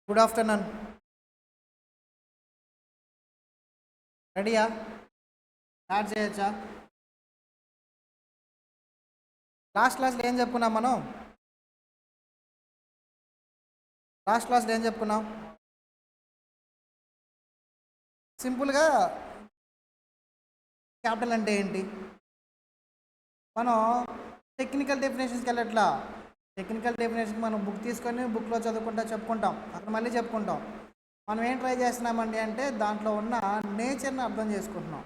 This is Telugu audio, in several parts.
Good afternoon. రెడీయా? స్టార్ట్ చేయొచ్చా? లాస్ట్ క్లాస్లో ఏం చెప్పుకున్నాం మనం? సింపుల్గా క్యాపిటల్ అంటే ఏంటి? మనం టెక్నికల్ డెఫినేషన్స్కి వెళ్ళట్లా. టెక్నికల్ డెఫినేషన్కి మనం బుక్ తీసుకొని బుక్లో చెప్పుకుంటాం, అక్కడ మళ్ళీ చెప్పుకుంటాం. మనం ఏం ట్రై చేస్తున్నామండి అంటే దాంట్లో ఉన్న నేచర్ని అర్థం చేసుకుంటున్నాం.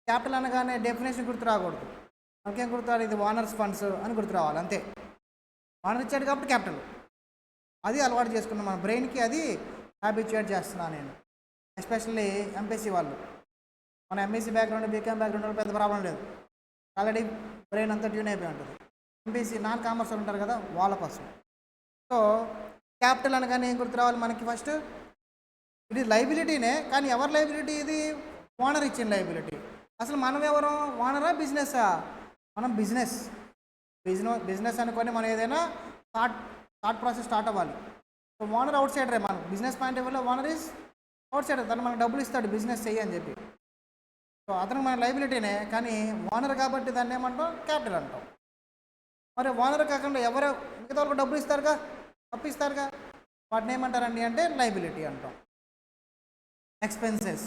క్యాపిటల్ అనగానే డెఫినేషన్ గుర్తు రాకూడదు. మనకేం గుర్తురావాలి? ఇది ఓనర్స్ ఫండ్స్ అని గుర్తు రావాలి, అంతే. ఓనర్ ఇచ్చాడు కాబట్టి క్యాపిటల్. అది అలవాటు చేసుకున్నాం మన బ్రెయిన్కి, అది హ్యాబిచ్యుయేట్ చేస్తున్నాను నేను. ఎస్పెషల్లీ ఎంపీసీ వాళ్ళు. మన ఎంఈసీ బ్యాక్గ్రౌండ్, బీకామ్ బ్యాక్గ్రౌండ్ పెద్ద ప్రాబ్లం లేదు, ఆల్రెడీ బ్రెయిన్ అంతా ట్యూన్ అయిపోయి ఉంటుంది. ఎంపీసీ నాన్ కామర్స్ ఉంటారు కదా, వాళ్ళ కోసం. సో క్యాపిటల్ అనగానే ఏం గుర్తు రావాలి మనకి? ఫస్ట్ ఇది లైబిలిటీనే, కానీ ఎవరి లైబిలిటీ ఇది? ఓనర్ ఇచ్చిన లైబిలిటీ. అసలు మనం ఎవరు? ఓనరా బిజినెస్సా? మనం బిజినెస్ అనుకొని మనం ఏదైనా థాట్ ప్రాసెస్ స్టార్ట్ అవ్వాలి. సో ఓనర్ అవుట్ సైడరే. మనం బిజినెస్ పాయింట్ ఆఫ్ వ్యూలో ఓనర్ ఈజ్ అవుట్ సైడర్. తను మనకు డబ్బులు ఇస్తాడు బిజినెస్ చెయ్యి అని చెప్పి. సో అతనికి మన లైబిలిటీనే, కానీ ఓనర్ కాబట్టి దాన్ని ఏమంటాం? క్యాపిటల్ అంటాం. మరి ఓనర్ కాకుండా ఎవరో మిగతా వాళ్ళకి డబ్బులు ఇస్తారుగా, అప్పు ఇస్తారుగా, వాటిని ఏమంటారండి అంటే లైబిలిటీ అంటాం. ఎక్స్పెన్సెస్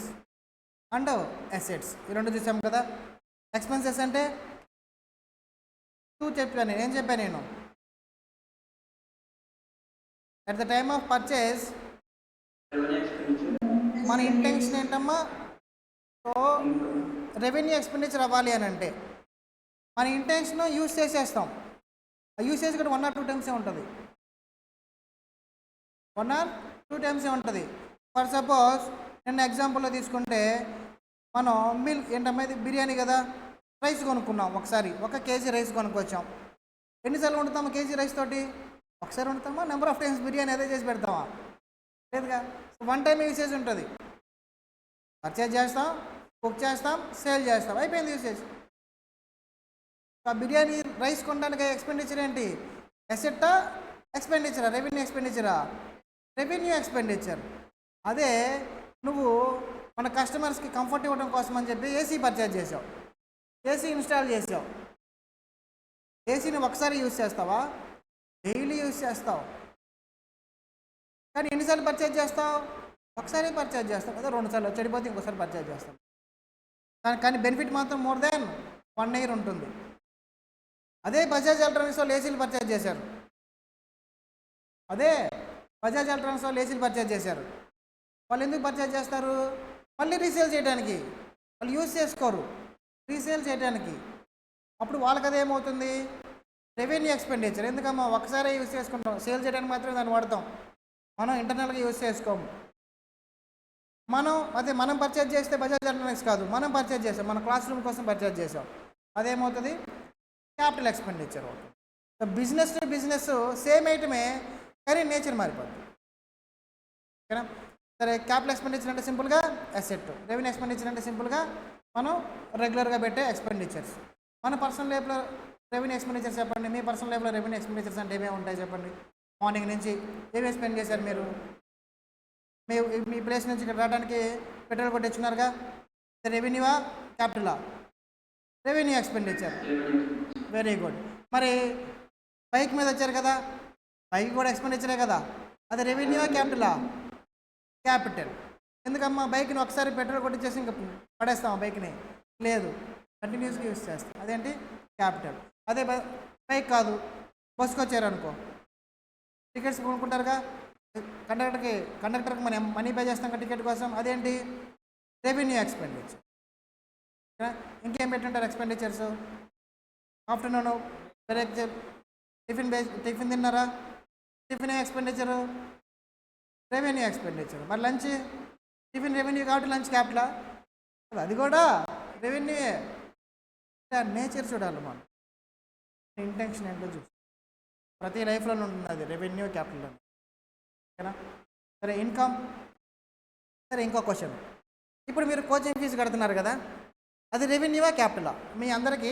అండ్ అసెట్స్, ఈ రెండు చూసాం కదా. ఎక్స్పెన్సెస్ అంటే చెప్పాను. ఏం చెప్పాను నేను? At the time of purchase మన ఇంటెన్షన్ ఏంటమ్మా? సో రెవెన్యూ ఎక్స్పెండిచర్ అవ్వాలి అని అంటే మన ఇంటెన్షన్ యూజ్ చేసేస్తాం. ఆ యూసేజ్ కూడా 1 or 2 times ఉంటుంది. 1 or 2 times ఉంటుంది. ఫర్ సపోజ్ నేను ఎగ్జాంపుల్లో తీసుకుంటే, మనం ఏంటమ్మా ఇది బిర్యానీ కదా, రైస్ కొనుక్కున్నాం. ఒకసారి 1 kg రైస్ కొనుక్కొచ్చాం. ఎన్నిసార్లు వండుతామా కేజీ రైస్ తోటి? ఒకసారి వండుతామా? నెంబర్ ఆఫ్ టైమ్స్ బిర్యానీ అదే చేసి పెడతామా? లేదుగా. సో 1 time యూసేజ్ ఉంటుంది. పర్చేజ్ చేస్తాం, కుక్ చేస్తాం, సేల్ చేస్తాం, అయిపోయింది యూసేజ్. ఆ బిర్యానీ రైస్ కొనడానికి ఎక్స్పెండిచర్ ఏంటి? అసెట్టా ఎక్స్పెండిచరా? రెవెన్యూ ఎక్స్పెండిచరా? Revenue expenditure. అదే నువ్వు మన కస్టమర్స్కి కంఫర్ట్ ఇవ్వడం కోసం అని చెప్పి ఏసీ పర్చేజ్ చేసావు, ఏసీ ఇన్స్టాల్ చేసావు. ఏసీని ఒకసారి యూజ్ చేస్తావా? డైలీ యూజ్ చేస్తావు. కానీ ఎన్నిసార్లు పర్చేజ్ చేస్తావు? ఒకసారి పర్చేజ్ చేస్తావు కదా, 2 సార్లు చెడిపోతే ఇంకోసారి పర్చేజ్ చేస్తాం. కానీ బెనిఫిట్ మాత్రం మోర్ దాన్ 1 year ఉంటుంది. అదే బజాజ్ ఎలక్ట్రానిక్స్ వాళ్ళు ఏసీలు పర్చేజ్ చేశారు. వాళ్ళు ఎందుకు పర్చేజ్ చేస్తారు? మళ్ళీ రీసేల్ చేయడానికి. వాళ్ళు యూజ్ చేసుకోరు, రీసేల్ చేయడానికి. అప్పుడు వాళ్ళకి అదేమవుతుంది? Revenue expenditure. ఎందుకమ్మా? ఒకసారి యూజ్ చేసుకుంటాం, సేల్ చేయడానికి మాత్రమే దాన్ని వాడతాం, మనం ఇంటర్నల్గా యూజ్ చేసుకోము. మనం పర్చేజ్ చేస్తే బజాజ్ ఎలక్ట్రానిక్స్ కాదు, మనం పర్చేజ్ చేసాం, మన క్లాస్ రూమ్ కోసం పర్చేజ్ చేసాం. అదేమవుతుంది? క్యాపిటల్ ఎక్స్పెండిచర్ అవుతుంది. సో బిజినెస్ సేమ్ ఐటమే, కానీ నేచర్ మారిపోతుంది. ఓకేనా? సరే, క్యాపిటల్ ఎక్స్పెండిచర్ అంటే సింపుల్గా అసెట్, రెవెన్యూ ఎక్స్పెండిచర్ అంటే సింపుల్గా మనం రెగ్యులర్గా పెట్టే ఎక్స్పెండిచర్స్. మన పర్సనల్ లైఫ్లో రెవెన్యూ ఎక్స్పెండిచర్స్ చెప్పండి. మీ పర్సనల్ లైఫ్లో రెవెన్యూ ఎక్స్పెండిచర్స్ అంటే ఏమేమి ఉంటాయి చెప్పండి? మార్నింగ్ నుంచి ఏమేమి స్పెండ్ చేశారు మీరు? మీ ప్లేస్ నుంచి ఇక్కడ రావడానికి పెట్రోల్ కొట్టించుకున్నారుగా, రెవెన్యూవా క్యాపిటలా? Revenue expenditure. Very good. మరి బైక్ మీద వచ్చారు కదా, బైక్ కూడా ఎక్స్పెండిచరే కదా, అది రెవెన్యూవా క్యాపిటలా? క్యాపిటల్. ఎందుకమ్మా? బైక్ని ఒకసారి పెట్రోల్ కొట్టించేసి ఇంకా పడేస్తామా బైక్ని? లేదు, కంటిన్యూస్గా యూజ్ చేస్తాం. అదేంటి? క్యాపిటల్. అదే బైక్ కాదు, బస్సుకు వచ్చారనుకో, టికెట్స్ కొనుక్కుంటారుగా, కండక్టర్కి మనం మనీ పే చేస్తాం టికెట్ కోసం, అదేంటి? Revenue expenditure. ఇంకేం పెట్టుంటారు ఎక్స్పెండిచర్స్? ఆఫ్టర్నూన్ బ్రేక్ టిఫిన్ తిన్నారా? Tiffin expenditure, revenue expenditure. మరి లంచ్, టిఫిన్ రెవెన్యూ కాబట్టి లంచ్ క్యాపిటలా? అది కూడా రెవెన్యూయే. నేచర్ చూడాలి మనం, ఇంటెన్షన్ ఏంటో చూసి ప్రతి లైఫ్లోనే ఉంటుంది అది, రెవెన్యూ క్యాపిటల్ అని. ఓకేనా? సరే, ఇన్కమ్. సరే, ఇంకో క్వశ్చన్. ఇప్పుడు మీరు కోచింగ్ ఫీజు కడుతున్నారు కదా, అది రెవెన్యూవా క్యాపిటలా? మీ అందరికీ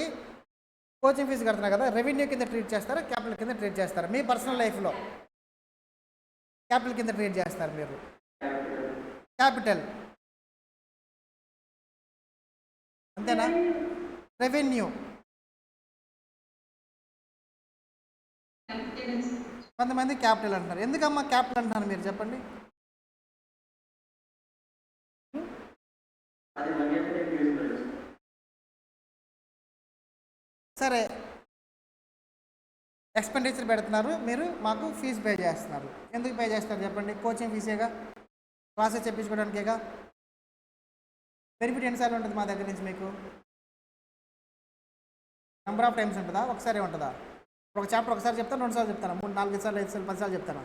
కోచింగ్ ఫీజు కడుతున్నారు కదా, రెవెన్యూ కింద ట్రీట్ చేస్తారా, క్యాపిటల్ కింద ట్రీట్ చేస్తారా మీ పర్సనల్ లైఫ్లో? క్యాపిటల్ కింద ట్రీట్ చేస్తారు మీరు? క్యాపిటల్ అంతేనా? రెవెన్యూ కొంతమంది క్యాపిటల్ అంటున్నారు. ఎందుకమ్మా క్యాపిటల్ అంటున్నారు మీరు చెప్పండి? సరే, ఎక్స్పెండిచర్ పెడుతున్నారు, మీరు మాకు ఫీజు పే చేస్తున్నారు. ఎందుకు పే చేస్తారు చెప్పండి? కోచింగ్ ఫీజేగా, క్లాసెస్ చెప్పించుకోవడానికేగా. బెనిఫిట్ ఎన్నిసార్లు ఉంటుంది మా దగ్గర నుంచి మీకు? నెంబర్ ఆఫ్ టైమ్స్ ఉంటుందా? ఒకసారి ఉంటుందా? ఒక చాప్టర్ ఒకసారి చెప్తాను, 2 సార్లు చెప్తాను, 3, 4 సార్లు, 5 సార్లు, 10 సార్లు చెప్తాను.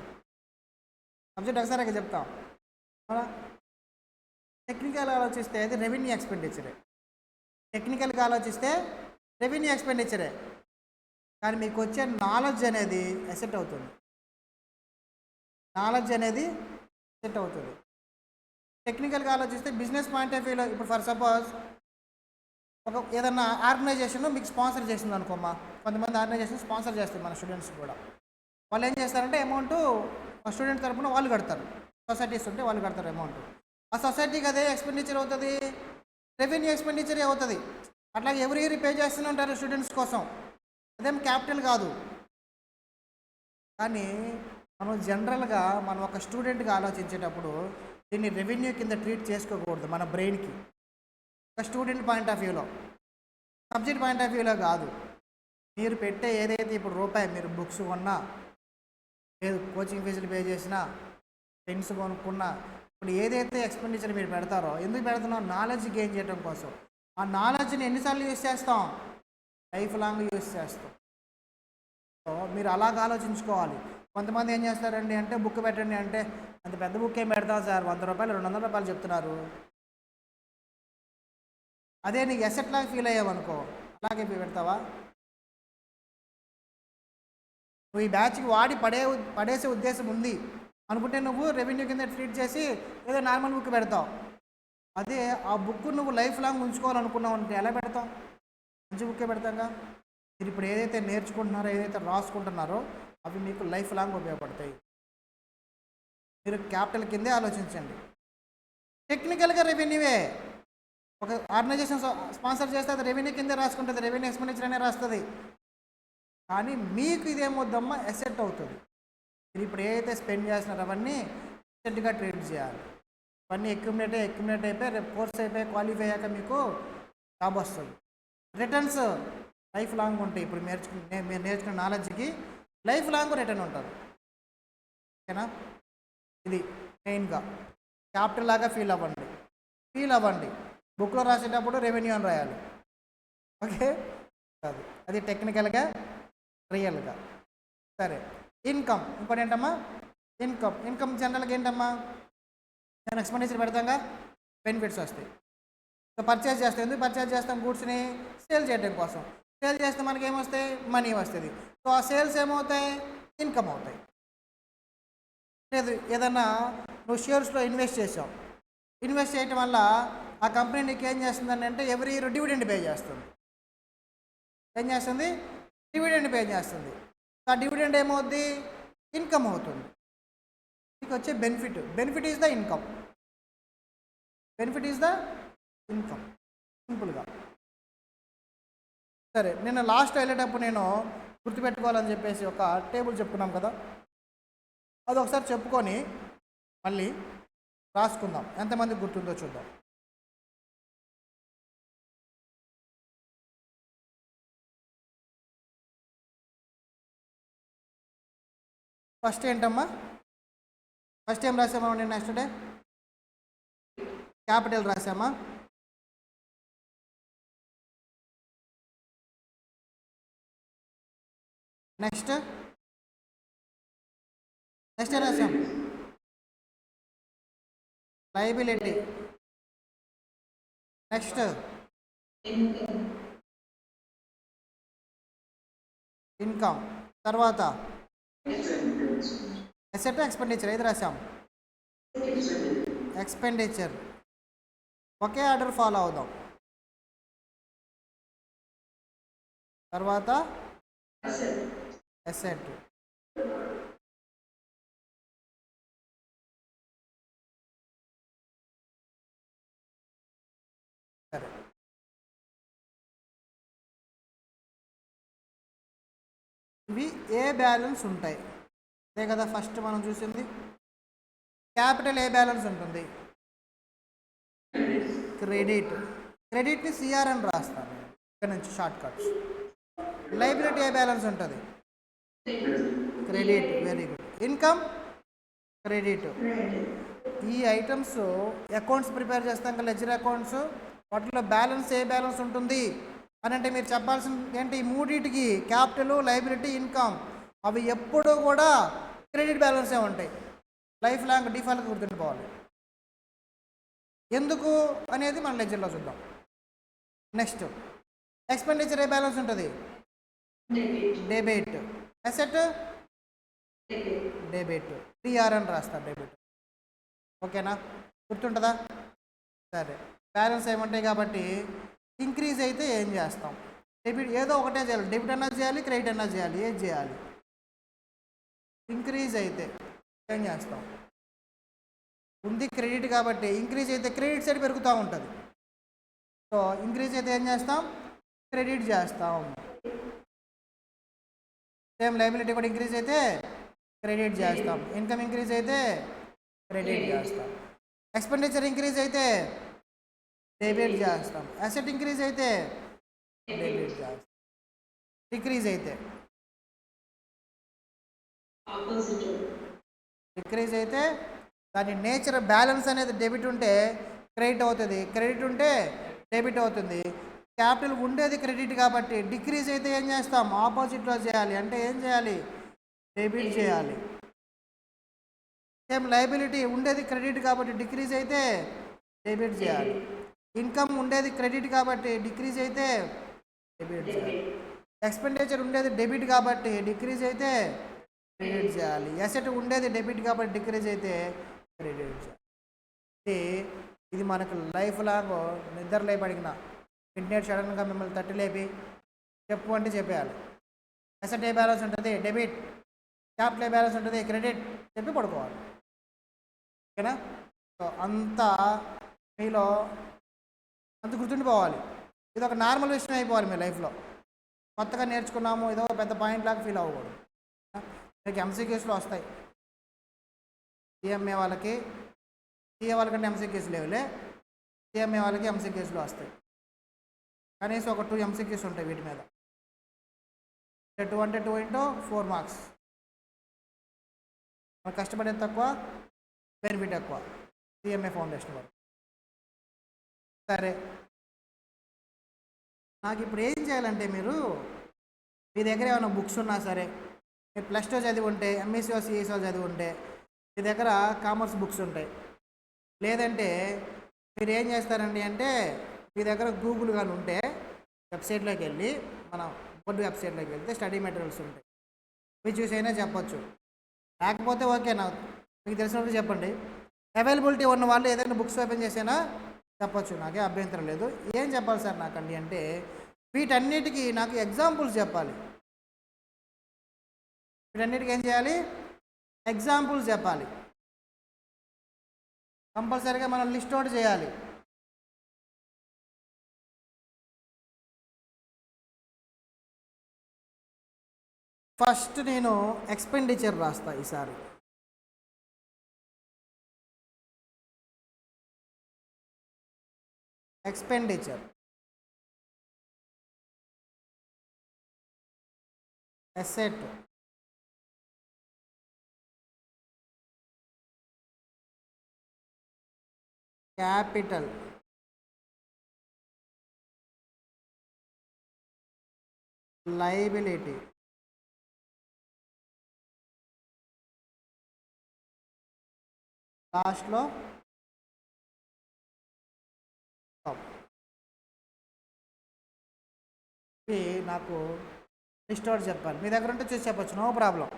సబ్జెక్ట్ ఒకసారి చెప్తాం. టెక్నికల్ ఆలోచిస్తే అది రెవెన్యూ ఎక్స్పెండిచరే. టెక్నికల్గా ఆలోచిస్తే రెవెన్యూ ఎక్స్పెండిచరే. కానీ మీకు వచ్చే నాలెడ్జ్ అనేది అసెట్ అవుతుంది. నాలెడ్జ్ అనేది అసెట్ అవుతుంది. టెక్నికల్గా ఆలోచిస్తే బిజినెస్ పాయింట్ ఆఫ్ వ్యూలో, ఇప్పుడు ఫర్ సపోజ్ ఒక ఏదన్నా ఆర్గనైజేషన్ మీకు స్పాన్సర్ చేసింది అనుకోమ్మా. కొంతమంది ఆర్గనైజేషన్ స్పాన్సర్ చేస్తారు మన స్టూడెంట్స్ కూడా. వాళ్ళు ఏం చేస్తారంటే అమౌంట్ స్టూడెంట్ తరపున వాళ్ళు కడతారు. సొసైటీస్ ఉంటే వాళ్ళు కడతారు అమౌంట్. ఆ సొసైటీకి అదే ఎక్స్పెండిచర్ అవుతుంది, రెవెన్యూ ఎక్స్పెండిచరే అవుతుంది. అట్లాగే ఎవ్రీ ఇయర్ పే చేస్తూనే ఉంటారు స్టూడెంట్స్ కోసం. అదేం క్యాపిటల్ కాదు. కానీ మనం జనరల్గా మనం ఒక స్టూడెంట్గా ఆలోచించేటప్పుడు దీన్ని రెవెన్యూ కింద ట్రీట్ చేసుకోకూడదు మన బ్రెయిన్కి. ఒక స్టూడెంట్ పాయింట్ ఆఫ్ వ్యూలో, సబ్జెక్ట్ పాయింట్ ఆఫ్ వ్యూలో కాదు. మీరు పెట్టే ఏదైతే ఇప్పుడు రూపాయి మీరు బుక్స్ కొన్నా, లేదు కోచింగ్ ఫీజులు పే చేసినా, పెన్స్ కొనుక్కున్నా, ఇప్పుడు ఏదైతే ఎక్స్పెండిచర్ మీరు పెడతారో ఎందుకు పెడుతున్నాం? నాలెడ్జ్ గెయిన్ చేయడం కోసం. ఆ నాలెడ్జ్ని ఎన్నిసార్లు యూజ్ చేస్తాం? లైఫ్ లాంగ్ యూజ్ చేస్తాం. సో మీరు అలాగ ఆలోచించుకోవాలి. కొంతమంది ఏం చేస్తారండి అంటే బుక్ పెట్టండి అంటే, అంత పెద్ద బుక్ ఏం పెడతాం సార్, 100 రూపాయలు 200 రూపాయలు చెప్తున్నారు. అదే నీకు ఎసెట్ లాగా ఫీల్ అయ్యావనుకో, అలాగే పెడతావా? నువ్వు ఈ బ్యాచ్కి వాడి పడేసే ఉద్దేశం ఉంది అనుకుంటే నువ్వు రెవెన్యూ కింద ట్రీట్ చేసి ఏదో నార్మల్ బుక్ పెడతావు. అదే ఆ బుక్ నువ్వు లైఫ్ లాంగ్ ఉంచుకోవాలనుకున్నావు అంటే ఎలా పెడతావు? మంచి బుక్కే పెడతాంగా. మీరు ఇప్పుడు ఏదైతే నేర్చుకుంటున్నారో, ఏదైతే రాసుకుంటున్నారో అవి మీకు లైఫ్ లాంగ్ ఉపయోగపడతాయి. మీరు క్యాపిటల్ కిందే ఆలోచించండి. టెక్నికల్గా రెవెన్యూవే. ఒక ఆర్గనైజేషన్ స్పాన్సర్ చేస్తే అది రెవెన్యూ కిందే రాసుకుంటుంది, రెవెన్యూ ఎక్స్పెండిచర్ అనే రాస్తుంది. కానీ మీకు ఇదేమొద్దమ్మా అసెట్ అవుతుంది. మీరు ఇప్పుడు ఏదైతే స్పెండ్ చేస్తున్నారో అవన్నీ అసెట్గా ట్రీట్ చేయాలి. ఇవన్నీ అక్యుములేట్ అయిపోయి రేపు కోర్స్ అయిపోయి క్వాలిఫై అయ్యాక మీకు జాబ్ వస్తుంది. రిటర్న్స్ లైఫ్ లాంగ్ ఉంటాయి. ఇప్పుడు మీరు నేర్చుకున్న నాలెడ్జ్కి లైఫ్ లాంగ్ రిటర్న్ ఉంటుంది. ఓకేనా? ఇది మెయిన్గా క్యాపిటల్ లాగా ఫీల్ అవ్వండి. బుక్లో రాసేటప్పుడు రెవెన్యూ అని రాయాలి. ఓకే, అది టెక్నికల్గా, రియల్గా. సరే, ఇన్కమ్ ఇంకోటి ఏంటమ్మా? ఇన్కమ్ జనరల్గా ఏంటమ్మా? నేను ఎక్స్పెండిచర్ పెడతాగా, బెనిఫిట్స్ వస్తాయి. సో పర్చేజ్ చేస్తాం. ఎందుకు పర్చేజ్ చేస్తాం? గూడ్స్ని సేల్ చేయడం కోసం. సేల్ చేస్తే మనకి ఏమొస్తాయి? మనీ వస్తుంది. సో ఆ సేల్స్ ఏమవుతాయి? ఇన్కమ్ అవుతాయి. లేదు ఏదన్నా నువ్వు షేర్స్లో ఇన్వెస్ట్ చేసావు, ఇన్వెస్ట్ చేయటం వల్ల ఆ కంపెనీ నీకు ఏం చేస్తుందని అంటే ఎవ్రీ ఇయర్ డివిడెండ్ పే చేస్తుంది. ఏం చేస్తుంది? డివిడెండ్ పే చేస్తుంది. ఆ డివిడెండ్ ఏమవుద్ది? ఇన్కమ్ అవుతుంది. మీకు వచ్చే బెనిఫిట్ ఈజ్ ద ఇన్కమ్. సింపుల్గా. సరే, నేను లాస్ట్ వెళ్ళేటప్పుడు నేను గుర్తుపెట్టుకోవాలని చెప్పేసి ఒక టేబుల్ చెప్పుకున్నాం కదా, అది ఒకసారి చెప్పుకొని మళ్ళీ రాసుకుందాం. ఎంతమందికి గుర్తుందో చూద్దాం. ఫస్ట్ ఏంటమ్మా? ఫస్ట్ ఏం రాసామా? నేను నెక్స్ట్ డే క్యాపిటల్ రాసామా? నెక్స్ట్ ఏం రాసాం? లయబిలిటీ. Next income. తర్వాత అసెట్, ఎక్స్పెండిచర్. ఏది రాసాం? ఎక్స్పెండిచర్. ఒకే ఆర్డర్ ఫాలో అవుదాం. తర్వాత అసెట్. ఇవి ఏ బ్యాలెన్స్ ఉంటాయి, అదే కదా ఫస్ట్ మనం చూసింది. క్యాపిటల్ ఏ బ్యాలెన్స్ ఉంటుంది, క్రెడిట్. క్రెడిట్ని సిఆర్ అని రాస్తాను ఇక్కడ నుంచి షార్ట్ కట్స్. లైబిలిటీ ఏ బ్యాలెన్స్ ఉంటుంది, credit. Very good. Income, credit. ఈ ఐటమ్స్ అకౌంట్స్ ప్రిపేర్ చేస్తాం కదా, లెడ్జర్ అకౌంట్స్, వాటిలో బ్యాలెన్స్ ఏ బ్యాలెన్స్ ఉంటుంది అని అంటే మీరు చెప్పాల్సింది ఏంటి, ఈ మూడింటికి క్యాపిటల్, లైబిలిటీ, ఇన్కమ్ అవి ఎప్పుడూ కూడా క్రెడిట్ బ్యాలెన్సే ఉంటాయి. లైఫ్ లాంగ్ డిఫాల్ట్గా గుర్తుండిపోవాలి. ఎందుకు అనేది మన లెడ్జర్లో చూద్దాం. నెక్స్ట్ ఎక్స్పెండిచర్ ఏ బ్యాలెన్స్ ఉంటుంది, డెబిట్. Asset, debit. టీఆర్ అని రాస్తాను, డెబిట్. ఓకేనా, గుర్తుంటుందా? సరే, బ్యాలెన్స్ ఏముంటాయి కాబట్టి ఇంక్రీజ్ అయితే ఏం చేస్తాం, డెబిట్ ఏదో ఒకటే చేయాలి, డెబిట్ అన్నా చేయాలి, క్రెడిట్ అన్నా చేయాలి, ఏది చేయాలి. ఇంక్రీజ్ అయితే ఏం చేస్తాం, ఉంది క్రెడిట్ కాబట్టి ఇంక్రీజ్ అయితే క్రెడిట్ సైడ్ పెరుగుతూ ఉంటుంది. సో ఇంక్రీజ్ అయితే ఏం చేస్తాం, క్రెడిట్ చేస్తాం. సేమ్ లైబిలిటీ కూడా ఇంక్రీజ్ అయితే క్రెడిట్ చేస్తాం. ఇన్కమ్ ఇంక్రీజ్ అయితే క్రెడిట్ చేస్తాం. ఎక్స్పెండిచర్ ఇంక్రీజ్ అయితే డెబిట్ చేస్తాం. అసెట్ ఇంక్రీజ్ అయితే డెబిట్ చేస్తాం. డిక్రీజ్ అయితే డిక్రీజ్ అయితే దాని నేచర్ బ్యాలెన్స్ అనేది డెబిట్ ఉంటే క్రెడిట్ అవుతుంది, క్రెడిట్ ఉంటే డెబిట్ అవుతుంది. క్యాపిటల్ ఉండేది క్రెడిట్ కాబట్టి డిక్రీజ్ అయితే ఏం చేస్తాం, ఆపోజిట్లో చేయాలి. అంటే ఏం చేయాలి, డెబిట్ చేయాలి. సేమ్ లైబిలిటీ ఉండేది క్రెడిట్ కాబట్టి డిక్రీజ్ అయితే డెబిట్ చేయాలి. ఇన్కమ్ ఉండేది క్రెడిట్ కాబట్టి డిక్రీజ్ అయితే డెబిట్ చేయాలి. ఎక్స్పెండిచర్ ఉండేది డెబిట్ కాబట్టి డిక్రీజ్ అయితే క్రెడిట్ చేయాలి. అసెట్ ఉండేది డెబిట్ కాబట్టి డిక్రీజ్ అయితే క్రెడిట్ చేయాలి. ఇది మనకు లైఫ్ లాంగ్ నిద్ర లేపి అడిగిన ఇంటర్నెట్ సడన్గా మిమ్మల్ని తట్టి లేపి చెప్పు అంటే చెప్పేయాలి. అసెట్ ఏ బ్యాలెన్స్ ఉంటుంది, డెబిట్. క్యాపిటల్ ఏ బ్యాలెన్స్ ఉంటుంది, క్రెడిట్. చెప్పి పడుకోవాలి. ఓకేనా? సో అంతా మీలో అంత గుర్తుండిపోవాలి. ఇది ఒక నార్మల్ విషయం అయిపోవాలి మీ లైఫ్లో. కొత్తగా నేర్చుకున్నాము ఏదో పెద్ద పాయింట్ లాగా ఫీల్ అవ్వకూడదు. మీకు ఎంసీక్యూస్లో వస్తాయి. సిఎంఏ వాళ్ళకి, సిఏ వాళ్ళకంటే ఎంసీక్యూస్ లేవులే, సిఎంఏ వాళ్ళకి ఎంసీక్యూస్లో వస్తాయి. కనీసం ఒక 2 ఎంసీక్యూస్ ఉంటాయి వీటి మీద. 2 అంటే 2 ఇంటూ 4 మార్క్స్. మనకు కష్టపడేది తక్కువ, బెనిఫిట్ ఎక్కువ. సిఎంఏ ఫౌండేషన్ వరకు. సరే, నాకు ఇప్పుడు ఏం చేయాలంటే మీరు మీ దగ్గర ఏమైనా బుక్స్ ఉన్నా సరే, మీరు +2 చదివి ఉంటే, ఎంఎస్సీ సిఎస్ఓ చదివి ఉంటే మీ దగ్గర కామర్స్ బుక్స్ ఉంటాయి. లేదంటే మీరు ఏం చేస్తారండి అంటే మీ దగ్గర గూగుల్ కానీ ఉంటే వెబ్సైట్లోకి వెళ్ళి, మన బోర్డు వెబ్సైట్లోకి వెళ్తే స్టడీ మెటీరియల్స్ ఉంటాయి. మీరు చూసి అయినా చెప్పచ్చు. లేకపోతే ఓకే, నాకు మీకు తెలిసినప్పుడు చెప్పండి. అవైలబిలిటీ ఉన్న వాళ్ళు ఏదైనా బుక్స్ ఓపెన్ చేసైనా చెప్పచ్చు, నాకే అభ్యంతరం లేదు. ఏం చెప్పాలి సార్ నాకండి అంటే వీటన్నిటికీ నాకు ఎగ్జాంపుల్స్ చెప్పాలి. వీటన్నిటికీ ఏం చేయాలి, ఎగ్జాంపుల్స్ చెప్పాలి. కంపల్సరీగా మనం లిస్ట్ అవుట్ చేయాలి. ఫస్ట్ నేను ఎక్స్పెండిచర్ రాస్తా ఈసారి. ఎక్స్పెండిచర్, అసెట్, క్యాపిటల్, లయబిలిటీ, లాస్ట్లో నాకు లిస్ట్ అవుట్ చెప్పాలి. మీ దగ్గర ఉంటే చూసి చెప్పచ్చు, నో ప్రాబ్లం.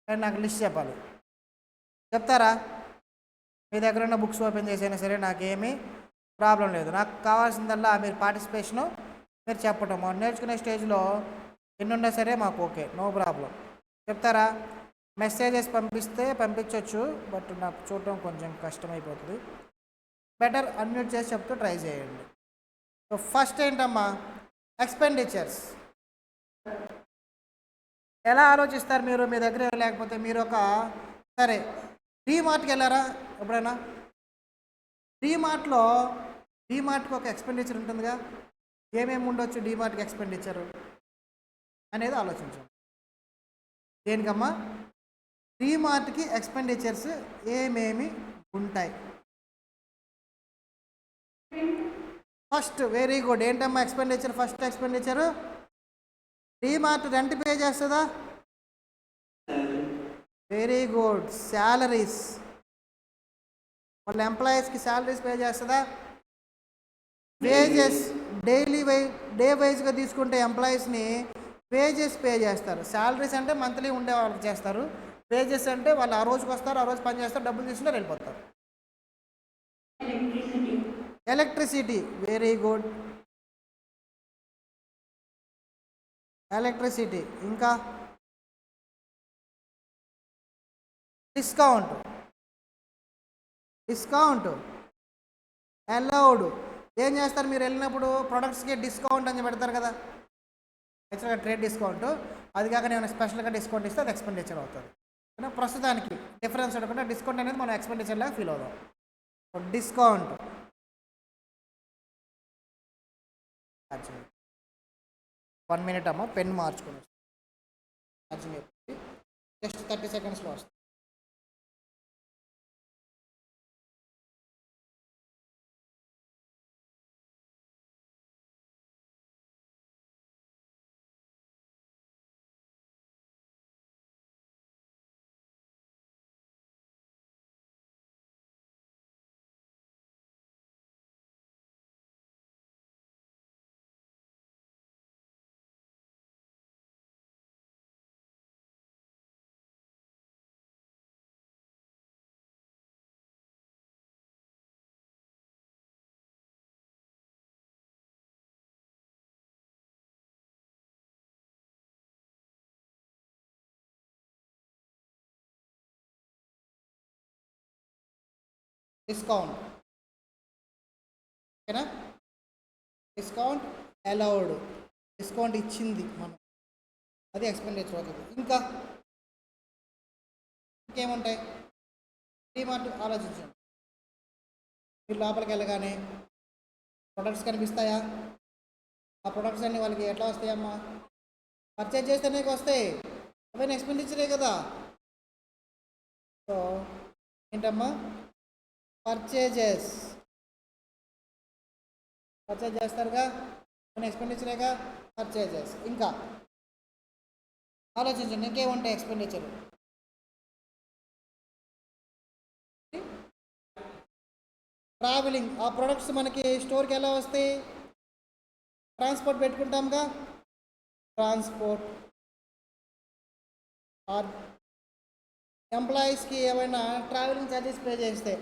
కానీ నాకు లిస్ట్ చెప్పాలి. చెప్తారా? మీ దగ్గర ఉన్న బుక్స్ ఓపెన్ చేసైనా సరే నాకేమీ ప్రాబ్లం లేదు. నాకు కావాల్సిందల్లా మీరు పార్టిసిపేషను, మీరు చెప్పటము. నేర్చుకునే స్టేజ్లో ఎన్నున్నా సరే మాకు ఓకే, నో ప్రాబ్లం. చెప్తారా? మెసేజెస్ పంపిస్తే పంపించవచ్చు, బట్ నాకు చూడటం కొంచెం కష్టమైపోతుంది. బెటర్ అన్మ్యూట్ చేసి చెప్తూ ట్రై చేయండి. సో ఫస్ట్ ఏంటమ్మా, ఎక్స్పెండిచర్స్. ఎలా ఆలోచిస్తారు మీరు? మీ దగ్గర లేకపోతే మీరు ఒక సరే డీమార్ట్కి వెళ్ళారా ఎప్పుడైనా? డీమార్ట్లో డీమార్ట్కి ఒక ఎక్స్పెండిచర్ ఉంటుందిగా. ఏమేమి ఉండొచ్చు డీమార్ట్కి ఎక్స్పెండిచరు అనేది ఆలోచించండి. దేనికమ్మా? డీమార్ట్కి ఎక్స్పెండిచర్స్ ఏమేమి ఉంటాయి? First very good. ఏంటమ్మా expenditure? First expenditure DMart rent pay చేస్తుందా? వెరీ గుడ్. శాలరీస్, వాళ్ళ ఎంప్లాయీస్కి శాలరీస్ పే చేస్తుందా? వేజెస్, డే వైజ్గా తీసుకుంటే ఎంప్లాయీస్ని వేజెస్ పే చేస్తారు. శాలరీస్ అంటే మంత్లీ ఉండే వాళ్ళకి చేస్తారు. వేజెస్ అంటే వాళ్ళు ఆ రోజుకి వస్తారు, ఆ రోజు పని చేస్తారు, డబ్బులు తీసుకుంటారు, వెళ్ళిపోతారు. Electricity, very good. ఎలక్ట్రిసిటీ. ఇంకా డిస్కౌంట్ అలౌడ్. ఏం చేస్తారు మీరు వెళ్ళినప్పుడు? ప్రొడక్ట్స్కి డిస్కౌంట్ అని పెడతారు కదా, యాక్చువల్గా ట్రేడ్ డిస్కౌంట్. అది కాక నేను స్పెషల్గా డిస్కౌంట్ ఇస్తే అది ఎక్స్పెండిచర్ అవుతుంది. కానీ ప్రస్తుతానికి డిఫరెన్స్ ఉండకుండా డిస్కౌంట్ అనేది మనం ఎక్స్పెండిచర్లాగా ఫీల్ అవుదాం. డిస్కౌంట్. 1 minute అమ్మ, పెన్ మార్చుకుని జస్ట్ 30 secondsలో వస్తుంది. డిస్కౌంట్, ఓకేనా? డిస్కౌంట్ అలౌడ్, డిస్కౌంట్ ఇచ్చింది మనం, అది ఎక్స్పెండిచర్ అవుతుంది. ఇంకా ఇంకేముంటాయి? డీమార్ట్ ఆలోచించండి. మీరు లోపలికి వెళ్ళగానే ప్రొడక్ట్స్ కనిపిస్తాయా? ఆ ప్రొడక్ట్స్ అన్నీ వాళ్ళకి ఎట్లా వస్తాయమ్మా? పర్చేజ్ చేస్తేనే వస్తాయి. అవన్నీ ఎక్స్పెండిచరే కదా. సో ఏంటమ్మా? పర్చేజ్ చేస్తారుగా, మన ఎక్స్పెండిచరేగా పర్చేజెస్. ఇంకా ఆలోచించండి, ఇంకేముంటాయి ఎక్స్పెండిచర్? ట్రావెలింగ్. ఆ ప్రొడక్ట్స్ మనకి స్టోర్కి ఎలా వస్తాయి? Transport పెట్టుకుంటాంగా, transport. ఆర్ ఎంప్లాయీస్కి ఏమైనా ట్రావెలింగ్ ఛార్జెస్ పే చేస్తే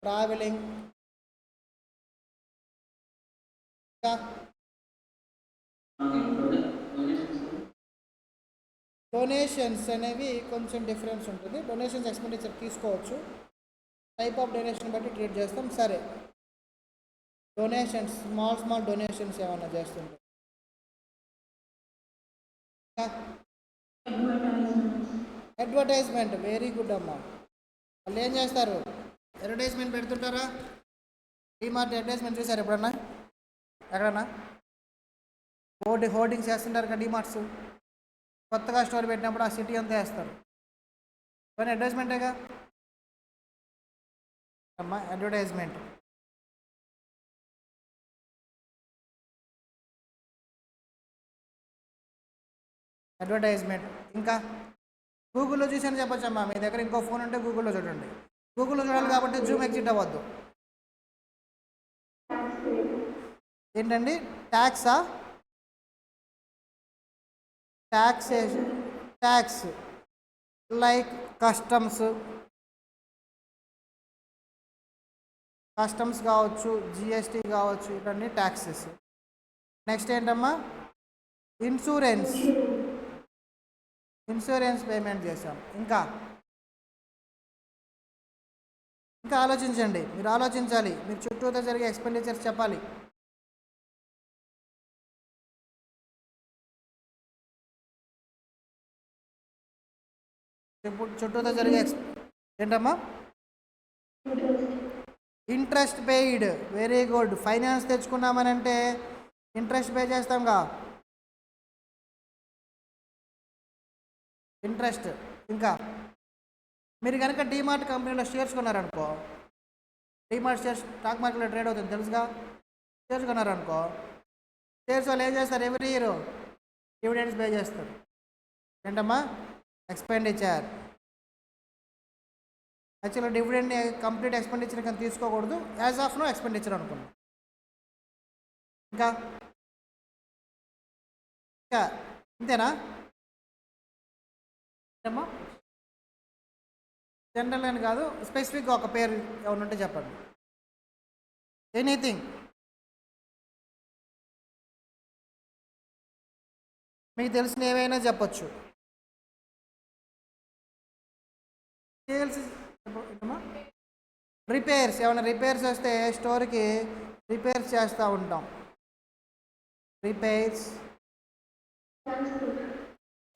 ట్రావెలింగ్. డొనేషన్స్ అనేవి కొంచెం డిఫరెన్స్ ఉంటుంది. డొనేషన్స్ ఎక్స్పెండిచర్ తీసుకోవచ్చు, టైప్ ఆఫ్ డొనేషన్ బట్టి ట్రీట్ చేస్తాం. సరే, డొనేషన్స్, స్మాల్ డొనేషన్స్ ఏమైనా చేస్తుంటాం. అడ్వర్టైజ్మెంట్, వెరీ గుడ్ అమ్మా. వాళ్ళు ఏం చేస్తారు? అడ్వర్టైజ్మెంట్ పెడుతుంటారా? డీమార్ట్ అడ్వర్టైజ్మెంట్ చూసారు ఎప్పుడన్నా? ఎక్కడన్నా హోర్డింగ్స్ వేస్తుంటారు కదా డీమార్ట్స్. కొత్తగా స్టోర్ పెట్టినప్పుడు ఆ సిటీ అంతా వేస్తారు. కానీ అడ్వర్టైజ్మెంటేగా అమ్మా, అడ్వర్టైజ్మెంట్. ఇంకా గూగుల్లో చూసాను చెప్పొచ్చమ్మా. మీ దగ్గర ఇంకో ఫోన్ ఉంటే గూగుల్లో చూడండి. గూగుల్లో చూడాలి కాబట్టి జూమ్ ఎగ్జిట్ అవ్వద్దు. ఏంటండి? ట్యాక్సా? ట్యాక్స్ లైక్ కస్టమ్స్ కావచ్చు, జిఎస్టీ కావచ్చు, ఇవన్నీ ట్యాక్సెస్. నెక్స్ట్ ఏంటమ్మా? ఇన్సూరెన్స్ పేమెంట్ చేసాం. ఇంకా ఆలోచించండి, మీరు ఆలోచించాలి. మీరు చుట్టూతో జరిగే ఎక్స్పెండిచర్స్ చెప్పాలి. చుట్టూతో జరిగే ఏంటమ్మా? Interest paid. Very good. Finance తెచ్చుకున్నామని అంటే ఇంట్రెస్ట్ పే చేస్తాంగా, ఇంట్రెస్ట్. ఇంకా మీరు కనుక డీమార్ట్ కంపెనీలో షేర్స్ కొన్నారనుకో, డీమార్ట్ షేర్స్ స్టాక్ మార్కెట్లో ట్రేడ్ అవుతుంది తెలుసుగా. షేర్స్ కొన్నారనుకో, షేర్స్ వాళ్ళు ఏం చేస్తారు? ఎవ్రీ ఇయర్ డివిడెండ్స్ పే చేస్తారు. ఏంటమ్మా? ఎక్స్పెండిచర్. యాక్చువల్గా డివిడెండ్ కంప్లీట్ ఎక్స్పెండిచర్ కానీ తీసుకోకూడదు. యాజ్ ఆఫ్ నో ఎక్స్పెండిచర్ అనుకున్నాం. ఇంకా ఇంకా ఇంతేనా? ఏమో జనరల్ అని కాదు, స్పెసిఫిక్గా ఒక పేరు ఏమైనా ఉంటే చెప్పండి. ఎనీథింగ్ మీకు తెలిసిన ఏవైనా చెప్పచ్చు. సేల్స్. రిపేర్స్. ఏమైనా రిపేర్స్ వస్తే స్టోర్కి రిపేర్స్ చేస్తూ ఉంటాం. రిపేర్స్.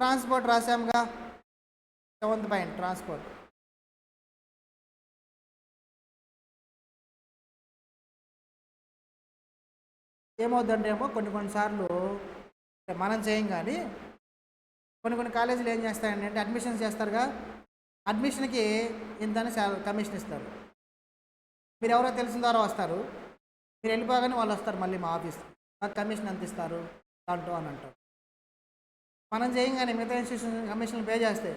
ట్రాన్స్పోర్ట్ రాసాముగా, 7th పాయింట్ ట్రాన్స్పోర్ట్. ఏమవుతుందంటే కొన్నిసార్లు మనం చేయం కానీ కొన్ని కాలేజీలు ఏం చేస్తాయండి అంటే అడ్మిషన్స్ చేస్తారుగా, అడ్మిషన్కి ఇంతని కమిషన్ ఇస్తారు. మీరు ఎవరో తెలిసిన ద్వారా వస్తారు, మీరు వెళ్ళిపోగానే వాళ్ళు వస్తారు మళ్ళీ మా ఆఫీస్కి, నాకు కమిషన్ ఎంత ఇస్తారు దాంట్లో అని అంటారు. మనం చేయంగానే మిగతా ఇన్స్టిట్యూషన్ కమిషన్లు పే చేస్తే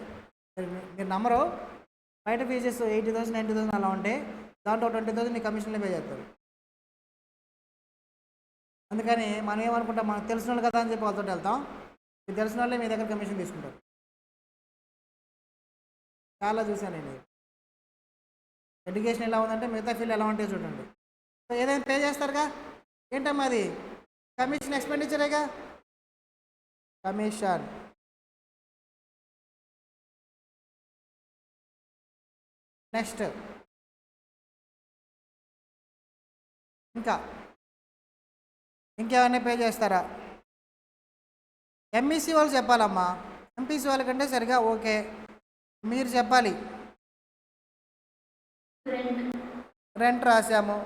మీరు నమ్మరు, బయట ఫీజెస్ 80,000 90,000 అలా ఉంటే దాంట్లో 20,000 నీ కమిషన్లు పే చేస్తారు. అందుకని మనం ఏమనుకుంటాం, మనకు తెలిసిన వాళ్ళు కదా అని చెప్పి వాళ్ళతో వెళ్తాం, మీకు తెలిసిన వాళ్ళే మీ దగ్గర కమిషన్ తీసుకుంటారు. చాలా చూశాను నేను. ఎడ్యుకేషన్ ఎలా ఉందంటే మిగతా ఫీల్డ్ ఎలా ఉంటాయో చూడండి. సో ఏదైనా పే చేస్తారుగా, ఏంటమ్మా అది? కమిషన్ ఎక్స్పెండిచరేగా, కమిషన్. నెక్స్ట్ ఇంకేమైనా పే చేస్తారా? ఎంఈసీ వాళ్ళు చెప్పాలమ్మా, ఎంపీసీ వాళ్ళకంటే సరిగా ఓకే, మీరు చెప్పాలి. రెంట్ రాసాము,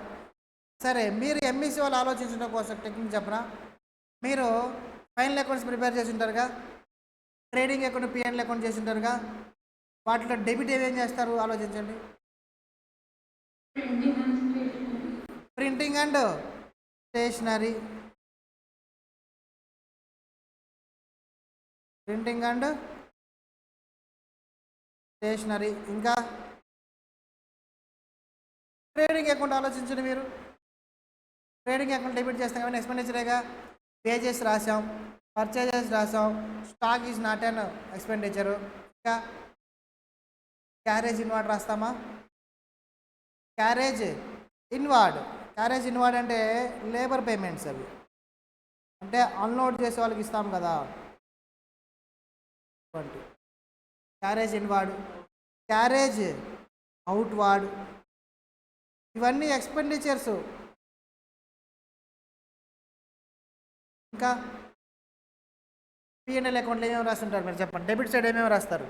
సరే. మీరు ఎంఈసీ వాళ్ళు ఆలోచించడం కోసం టెక్నిక్ చెప్పనా? మీరు ఫైనల్ అకౌంట్స్ ప్రిపేర్ చేసి ఉంటారుగా, ట్రేడింగ్ అకౌంట్ పిఎన్ఎల్ అకౌంట్ చేసి ఉంటారుగా, వాటిలో డెబిట్ ఏమేం చేస్తారు ఆలోచించండి. Printing and stationery. Printing and stationery. ఇంకా ట్రేడింగ్ అకౌంట్ ఆలోచించండి. మీరు ట్రేడింగ్ అకౌంట్ డెబిట్ చేస్తాం కానీ ఎక్స్పెండిచరేగా. పేజెస్ రాసాం, పర్చేజెస్ రాసాం, stock is not an expenditure. ఇంకా క్యారేజ్ ఇన్వార్డ్ రాస్తామా? క్యారేజ్ ఇన్వార్డ్ అంటే లేబర్ పేమెంట్స్. అవి అంటే అన్లోడ్ చేసే వాళ్ళకి ఇస్తాం కదా, క్యారేజ్ ఇన్వార్డ్. Carriage outward. ఇవన్నీ ఎక్స్పెండిచర్స్. ఇంకా పిఎన్ఎల్ అకౌంట్లో ఏమేమి రాస్తుంటారు మీరు చెప్పండి. డెబిట్ సైడ్ ఏమేమి రాస్తారు?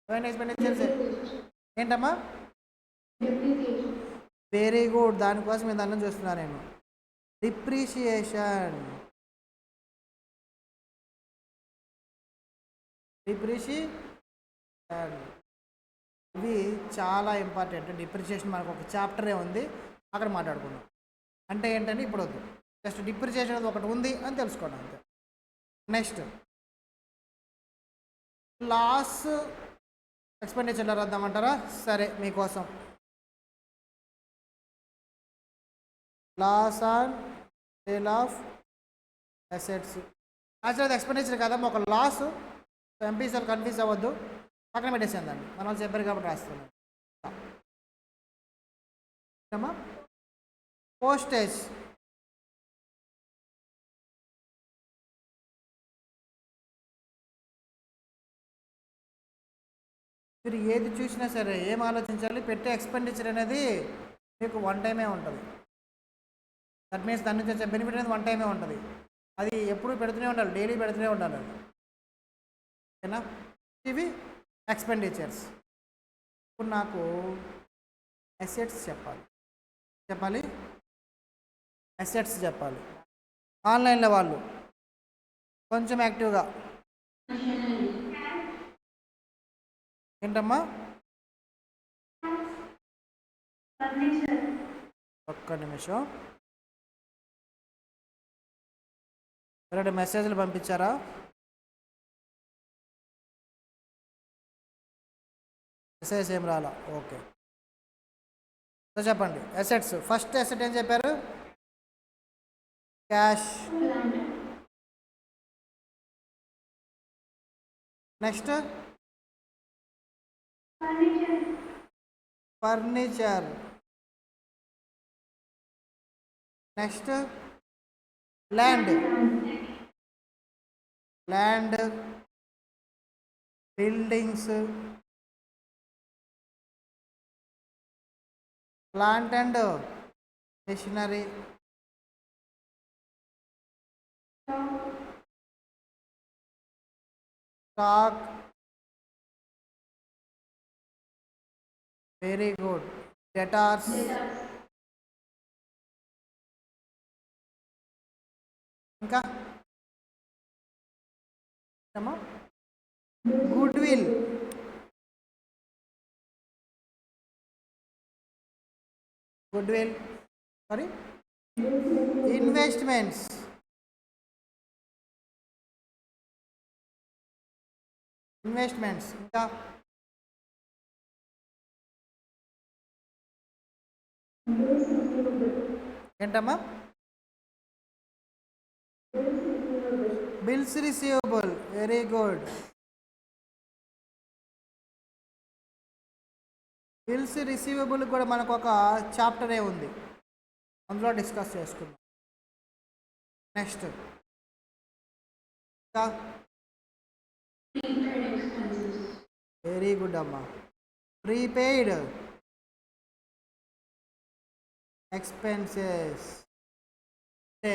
ఇవన్నీ ఎక్స్పెండిచర్స్. ఏంటమ్మా? Very good. దానికోసం నేను దాన్ని చూస్తున్నాను నేను. డిప్రిషియేషన్. ఇవి చాలా ఇంపార్టెంట్. డిప్రిషియేషన్ మనకు ఒక చాప్టరే ఉంది, అక్కడ మాట్లాడుకున్నాం. అంటే ఏంటంటే ఇప్పుడు వద్దు, జస్ట్ డిప్రిషియేషన్ అనేది ఒకటి ఉంది అని తెలుసుకోండి అంతే. నెక్స్ట్ లాస్ ఎక్స్పెండిచర్లో రాద్దామంటారా? సరే, మీకోసం loss on sale of assets. యాక్చువల్గా ఎక్స్పెండిచర్ కదమ్మా, ఒక లాస్. ఎంపీసీలు కన్ఫ్యూజ్ అవ్వద్దు, పక్కన పెట్టేసేయండి. మన వాళ్ళు చెప్పారు కాబట్టి రాస్తున్నాం. పోస్టేజ్. మీరు ఏది చూసినా సరే ఏం ఆలోచించాలి, పెట్టే ఎక్స్పెండిచర్ అనేది మీకు వన్ టైమే ఉంటుంది. దట్ మీన్స్ దాని నుంచి వచ్చే బెనిఫిట్ అనేది వన్ టైమే ఉంటుంది. అది ఎప్పుడు పెడుతూనే ఉండాలి, డైలీ పెడుతూనే ఉండాలి. ఓకేనా? ఇవి ఎక్స్పెండిచర్స్. ఇప్పుడు నాకు అసెట్స్ చెప్పాలి అసెట్స్ చెప్పాలి. ఆన్లైన్లో వాళ్ళు కొంచెం యాక్టివ్గా ఏంటమ్మా? ఒక్క నిమిషం. ఎవరైనా మెసేజ్లు పంపించారా? మెసేజ్ ఏం రాలా. ఓకే, సో చెప్పండి. అసెట్స్, ఫస్ట్ అసెట్ ఏం చెప్పారు? Cash. Next furniture. Next land, buildings, plant and machinery, stock. Very good. Debtors, ఇంకా గుడ్ విల్, సారీ, ఇన్వెస్ట్మెంట్స్, ఇంకా ఏంటమ్మా? Bills receivable. Very good. Bills receivable కూడా మనకు ఒక చాప్టరే ఉంది, అందులో డిస్కస్ చేసుకుందాం. నెక్స్ట్ వెరీ గుడ్ అమ్మా. ప్రీపెయిడ్ ఎక్స్పెన్సెస్ అంటే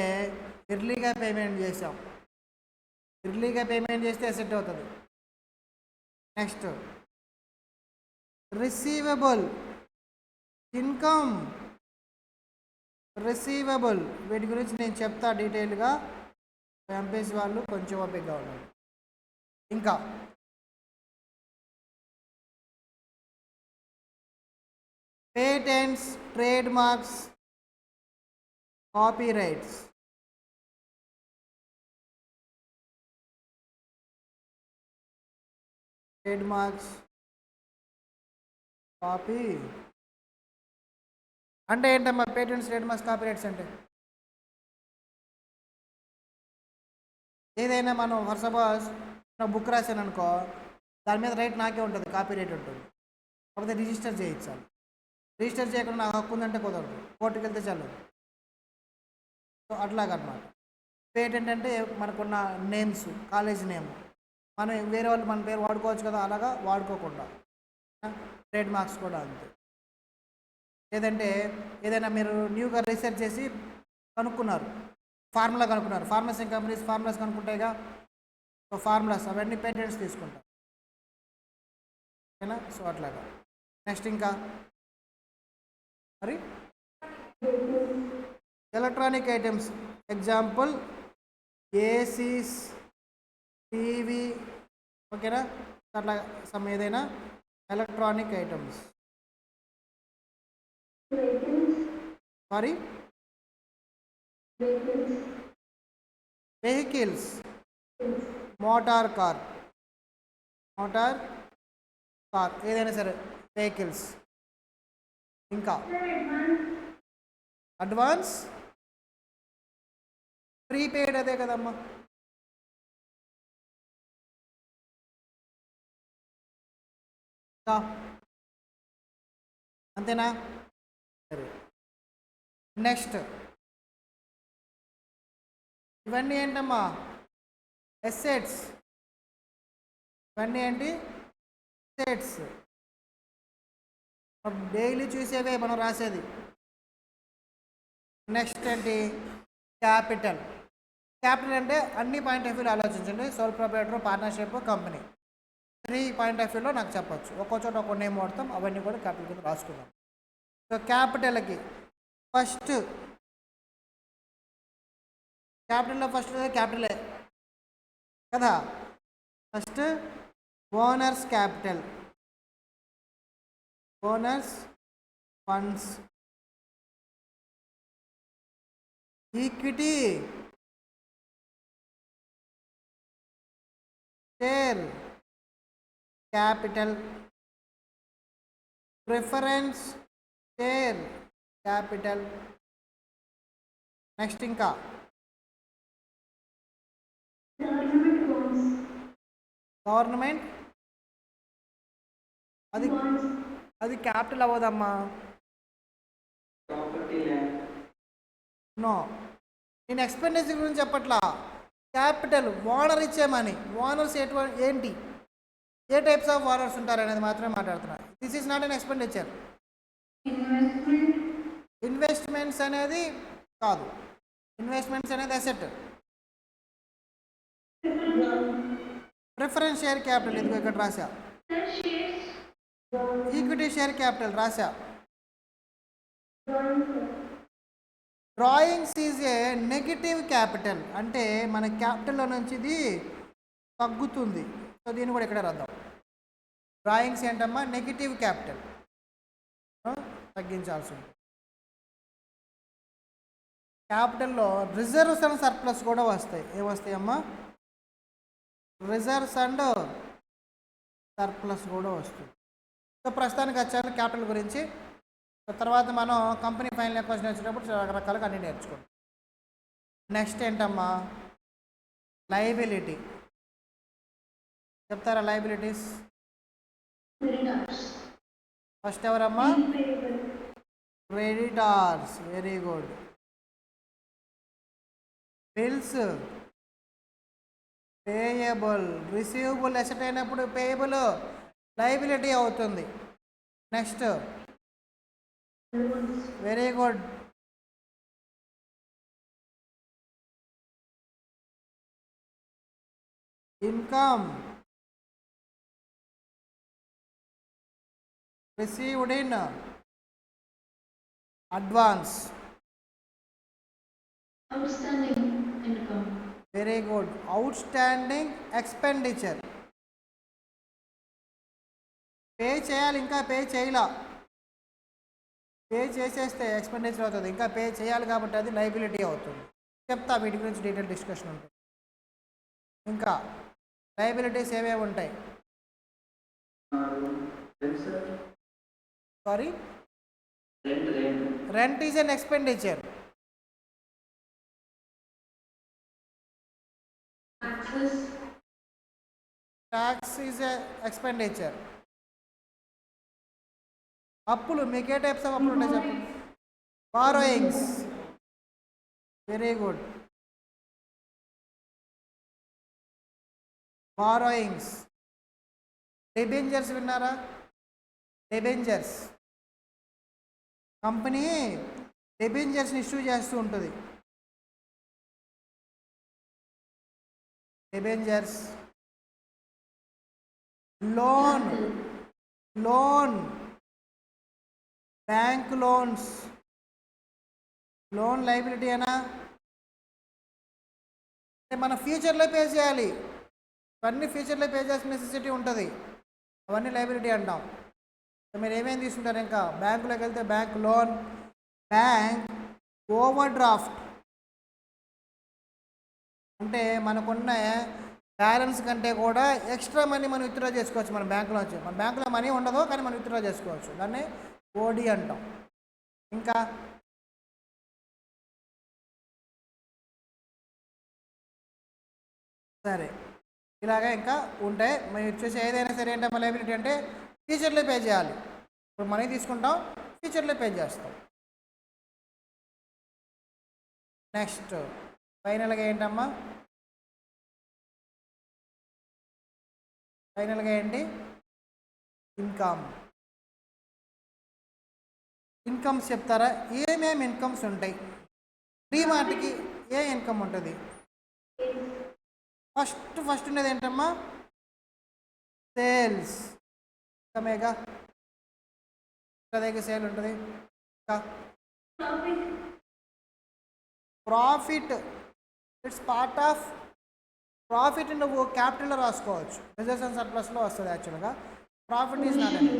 ఎర్లీగా పేమెంట్ చేసాం, ఎర్లీగా పేమెంట్ చేస్తే అసెట్ అవుతుంది. Next receivable income, receivable. వీటి గురించి నేను చెప్తా డీటెయిల్గా, ఎంపీసీ వాళ్ళు కొంచెం ఓపికగా ఉన్నారు. ఇంకా patents, trade marks, copyrights. Trade marks, copy అంటే ఏంటమ్మా? పేటెంట్స్, ట్రేడ్ మార్క్స్, కాపీరైట్స్ అంటే ఏదైనా మనం ఫర్ సపోజ్ బుక్ రాశాను అనుకో, దాని మీద రైట్ నాకే ఉంటుంది, కాపీ రైట్ ఉంటుంది. కాకపోతే రిజిస్టర్ చేయించాలి. రిజిస్టర్ చేయకుండా నాకు హక్కు ఉందంటే కుదరదు, కోర్టుకు వెళ్తే చాలు. సో అట్లాగనమాట. పేటెంట్ అంటే మనకున్న నేమ్స్, కాలేజ్ నేమ్, మనం వేరే వాళ్ళు మన పేరు వాడుకోవచ్చు కదా, అలాగా వాడుకోకుండా. ట్రేడ్ మార్క్స్ కూడా అంతే. లేదంటే ఏదైనా మీరు న్యూగా రీసెర్చ్ చేసి కనుక్కున్నారు, ఫార్ములా కనుక్కున్నారు, ఫార్మసీ కంపెనీస్ ఫార్ములాస్ కనుక్కుంటాయిగా, సో ఫార్ములాస్ అవన్నీ పేటెంట్స్ తీసుకుంటారు, ఓకేనా? సో అట్లాగా. నెక్స్ట్ ఇంకా మరి electronic items, example ACs, TV, ఓకేనా? అట్లా సమ్ ఏదైనా electronic items. Sorry, vehicles, motor car ఏదైనా సరే వెహికల్స్. ఇంకా అడ్వాన్స్, ప్రీపెయిడ్ అదే కదమ్మా. అంతేనా? సరే. నెక్స్ట్ ఇవన్నీ ఏంటమ్మా? ఎసెట్స్. ఇవన్నీ ఏంటి? ఎసెట్స్. డైలీ చూసేవే మనం రాసేది. నెక్స్ట్ ఏంటి? క్యాపిటల్. క్యాపిటల్ అంటే అన్ని పాయింట్ ఆఫ్ వ్యూలో ఆలోచించండి, sole proprietor, partnership, company. 3 point of వ్యూలో నాకు చెప్పొచ్చు. ఒక్కో చోట ఒక్కో నేమ్ వాడతాం, అవన్నీ కూడా క్యాపిటల్ కింద రాసుకుందాం. సో క్యాపిటల్కి ఫస్ట్ క్యాపిటల్లో ఫస్ట్ క్యాపిటలే కదా. First owners capital, owners funds, equity share capital, preference share capital. Next ఇంకా గవర్నమెంట్ అది అది క్యాపిటల్ అవ్వదమ్మా. నో, నేను ఎక్స్పెండిచర్ గురించి చెప్పట్లా. క్యాపిటల్ ఓనర్ ఇచ్చే మనీ, ఓనర్స్ ఏంటి, ఏ టైప్స్ ఆఫ్ ఓనర్స్ ఉంటారు అనేది మాత్రమే మాట్లాడుతున్నా. This is not an expenditure. Investments అనేది కాదు, ఇన్వెస్ట్మెంట్స్ అనేది అసెట్. ప్రిఫరెన్స్ షేర్ క్యాపిటల్ ఇదిగో ఇక్కడ రాసా. ఈక్విటీ షేర్ క్యాపిటల్ రాసా. Drawings is a negative capital, అంటే మన క్యాపిటల్లో నుంచి ఇది తగ్గుతుంది. సో దీన్ని కూడా ఇక్కడ రాద్దాం. డ్రాయింగ్స్ ఏంటమ్మా, నెగిటివ్ క్యాపిటల్, తగ్గించాల్సి ఉంటుంది. క్యాపిటల్లో రిజర్వ్స్ అండ్ సర్ప్లస్ కూడా వస్తాయి. ఏమొస్తాయమ్మా, రిజర్వ్స్ అండ్ సర్ప్లస్ కూడా వస్తుంది. సో ప్రస్తుతానికి వచ్చారు క్యాపిటల్ గురించి. తర్వాత మనం కంపెనీ ఫైనల్ క్వశ్చన్ వచ్చేటప్పుడు రకరకాలుగా అన్ని నేర్చుకుంటాం. నెక్స్ట్ ఏంటమ్మా, లయబిలిటీ. చెప్తారా లయబిలిటీస్? ఫస్ట్ ఎవరమ్మా, creditors, very good. Bills, payable. Receivable asset అయినప్పుడు పేయబుల్ లయబిలిటీ అవుతుంది. Next very good, income received in advance. Very good, out standing expenditure. Pay చేయాలి, ఇంకా పే చేయలా, పే చేసేస్తే ఎక్స్పెండిచర్ అవుతుంది. ఇంకా పే చేయాలి కాబట్టి అది లయబిలిటీ అవుతుంది. చెప్తా, వీటి గురించి డీటెయిల్ డిస్కషన్ ఉంటుంది. ఇంకా లయబిలిటీస్ ఏమేమి ఉంటాయి? Sorry, rent is an expenditure. Tax is expenditure. అప్పులు, మీకు ఏ టైప్స్ ఆఫ్ అప్పులు ఉంటాయి చెప్పండి? Borrowings, very good, borrowings. Debentures విన్నారా? డిబెంచర్స్, కంపెనీ డిబెంచర్స్ని ఇష్యూ చేస్తూ ఉంటుంది. Debentures. Loan, loan, bank loans. Loan liability అయినా అంటే మన ఫ్యూచర్లో పే చేయాలి. ఇవన్నీ ఫ్యూచర్లో పే చేయాల్సిన నెసెసిటీ ఉంటుంది, అవన్నీ లయబిలిటీ అంటాం. మీరు ఏమేమి తీసుకుంటారు? ఇంకా బ్యాంకులోకి వెళ్తే bank loan, bank over draft, అంటే మనకున్న బ్యాలెన్స్ కంటే కూడా ఎక్స్ట్రా మనీ మనం విత్డ్రా చేసుకోవచ్చు మన బ్యాంకులోంచి. మన బ్యాంకులో మనీ ఉండదు కానీ మనం విత్డ్రా చేసుకోవచ్చు, దాన్ని ఓడి అంటాం. ఇంకా సరే, ఇలాగా ఇంకా ఉంటాయి. మీరు చూసి ఏదైనా సరే ఏంటమ్మా లయబిలిటీ అంటే ఫ్యూచర్లో పే చేయాలి. ఇప్పుడు మనీ తీసుకుంటాం, ఫ్యూచర్లో పే చేస్తాం. నెక్స్ట్ ఫైనల్గా ఏంటమ్మా, ఫైనల్గా ఏంటి? ఇన్కమ్. ఇన్కమ్స్ చెప్తారా? ఏమేమి ఇన్కమ్స్ ఉంటాయి? డీమార్ట్కి ఏ ఇన్కమ్ ఉంటుంది? ఫస్ట్ ఉండేది ఏంటమ్మా? సేల్స్ ఇన్కమేగా, దగ్గర సేల్ ఉంటుంది. ఇంకా profit, it's part of profit. నువ్వు క్యాపిటల్లో రాసుకోవచ్చు, రిజర్వ్స్ అండ్ సర్ప్లస్లో వస్తుంది యాక్చువల్గా. ప్రాఫిట్ ఈజ్ నాట్ అని.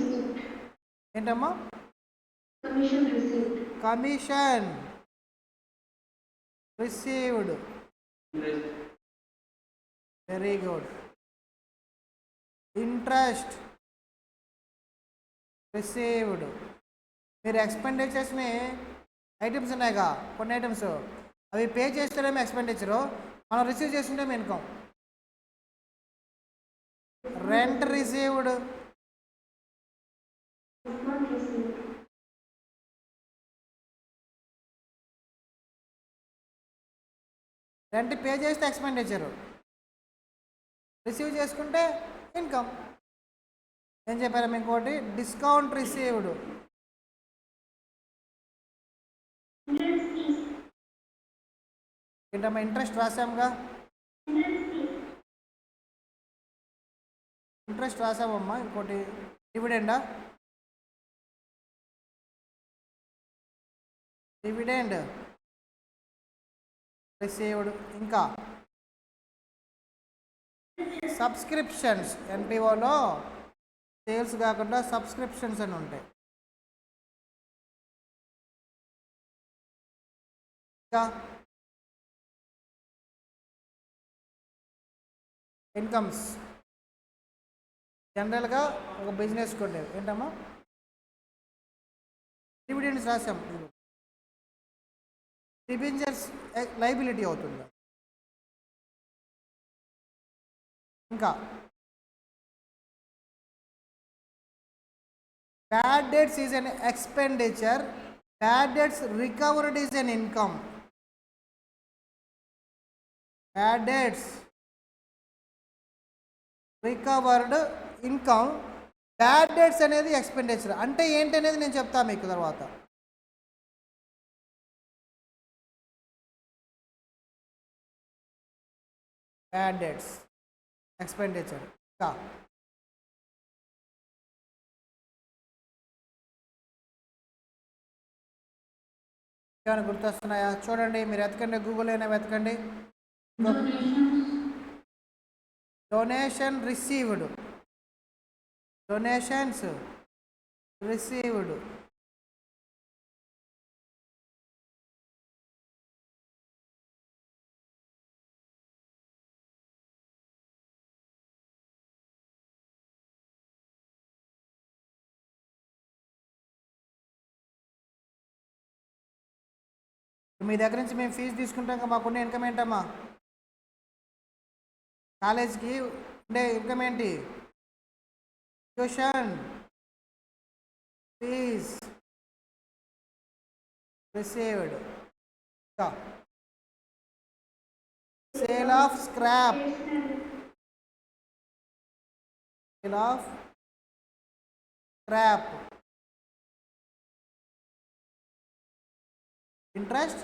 ఏంటమ్మా? Commission received. Very good. Interest received. మీరు ఎక్స్పెండిచర్స్ని ఐటమ్స్ ఉన్నాయిగా, కొన్ని ఐటమ్స్ అవి పే చేస్తేనేమో ఎక్స్పెండిచరు, మనం రిసీవ్ చేస్తుంటేమో income. Rent received. Rent pay చేస్తే ఎక్స్పెండిచరు, రిసీవ్ చేసుకుంటే ఇన్కమ్. ఏం చెప్పారు ఇంకోటి? Discount received. ఏంటమ్మా? ఇంట్రెస్ట్ రాసాముగా, ఇంట్రెస్ట్ రాసామమ్మా. ఇంకోటి డివిడెండా? Dividend received. ఇంకా సబ్స్క్రిప్షన్స్. ఎన్పిఓలో సేల్స్ కాకుండా సబ్స్క్రిప్షన్స్ అని ఉంటాయి. ఇంకా ఇన్కమ్స్ జనరల్గా ఒక బిజినెస్ ఉండేవి. ఏంటమ్మా? డివిడెండ్స్ రాసాం. డిబెంచర్స్ లైబిలిటీ అవుతుంది. ఇంకా bad debts is an expenditure, bad debts recovered is an income. Bad debts recovered income, bad debts అనేది ఎక్స్పెండిచర్. అంటే ఏంటి అనేది నేను చెప్తాను మీకు తర్వాత. Bad debts expenditure. ఇంకా ఏమైనా గుర్తొస్తున్నాయా? చూడండి, మీరు వెతకండి, గూగుల్ అయినా వెతకండి. Donation received, donations received. మీ దగ్గర నుంచి మేము ఫీజు తీసుకుంటాం, మాకున్న ఇన్కమ్ ఏంటమ్మా? కాలేజీకి ఉండే ఇన్కమ్ ఏంటి? Tuition fees received. Sale of scrap, sale of scrap. Interest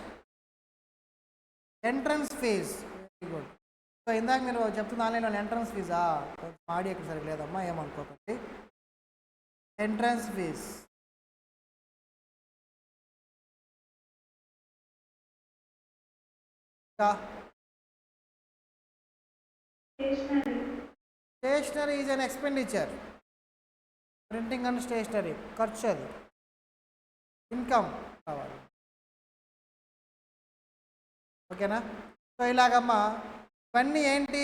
entrance fees. Very good. So ఇందాక మీరు చెప్తున్న ఆన్లైన్లో ఎంట్రన్స్ ఫీజా? ఆడియో ఎక్కడ సరిగ్గా లేదమ్మా, ఏమనుకోకండి. Entrance fees. Stationery is an expenditure. Printing and stationery ఖర్చు, అది ఇన్కమ్ కావాలి. ఓకేనా? సో ఇలాగమ్మా ఇవన్నీ ఏంటి?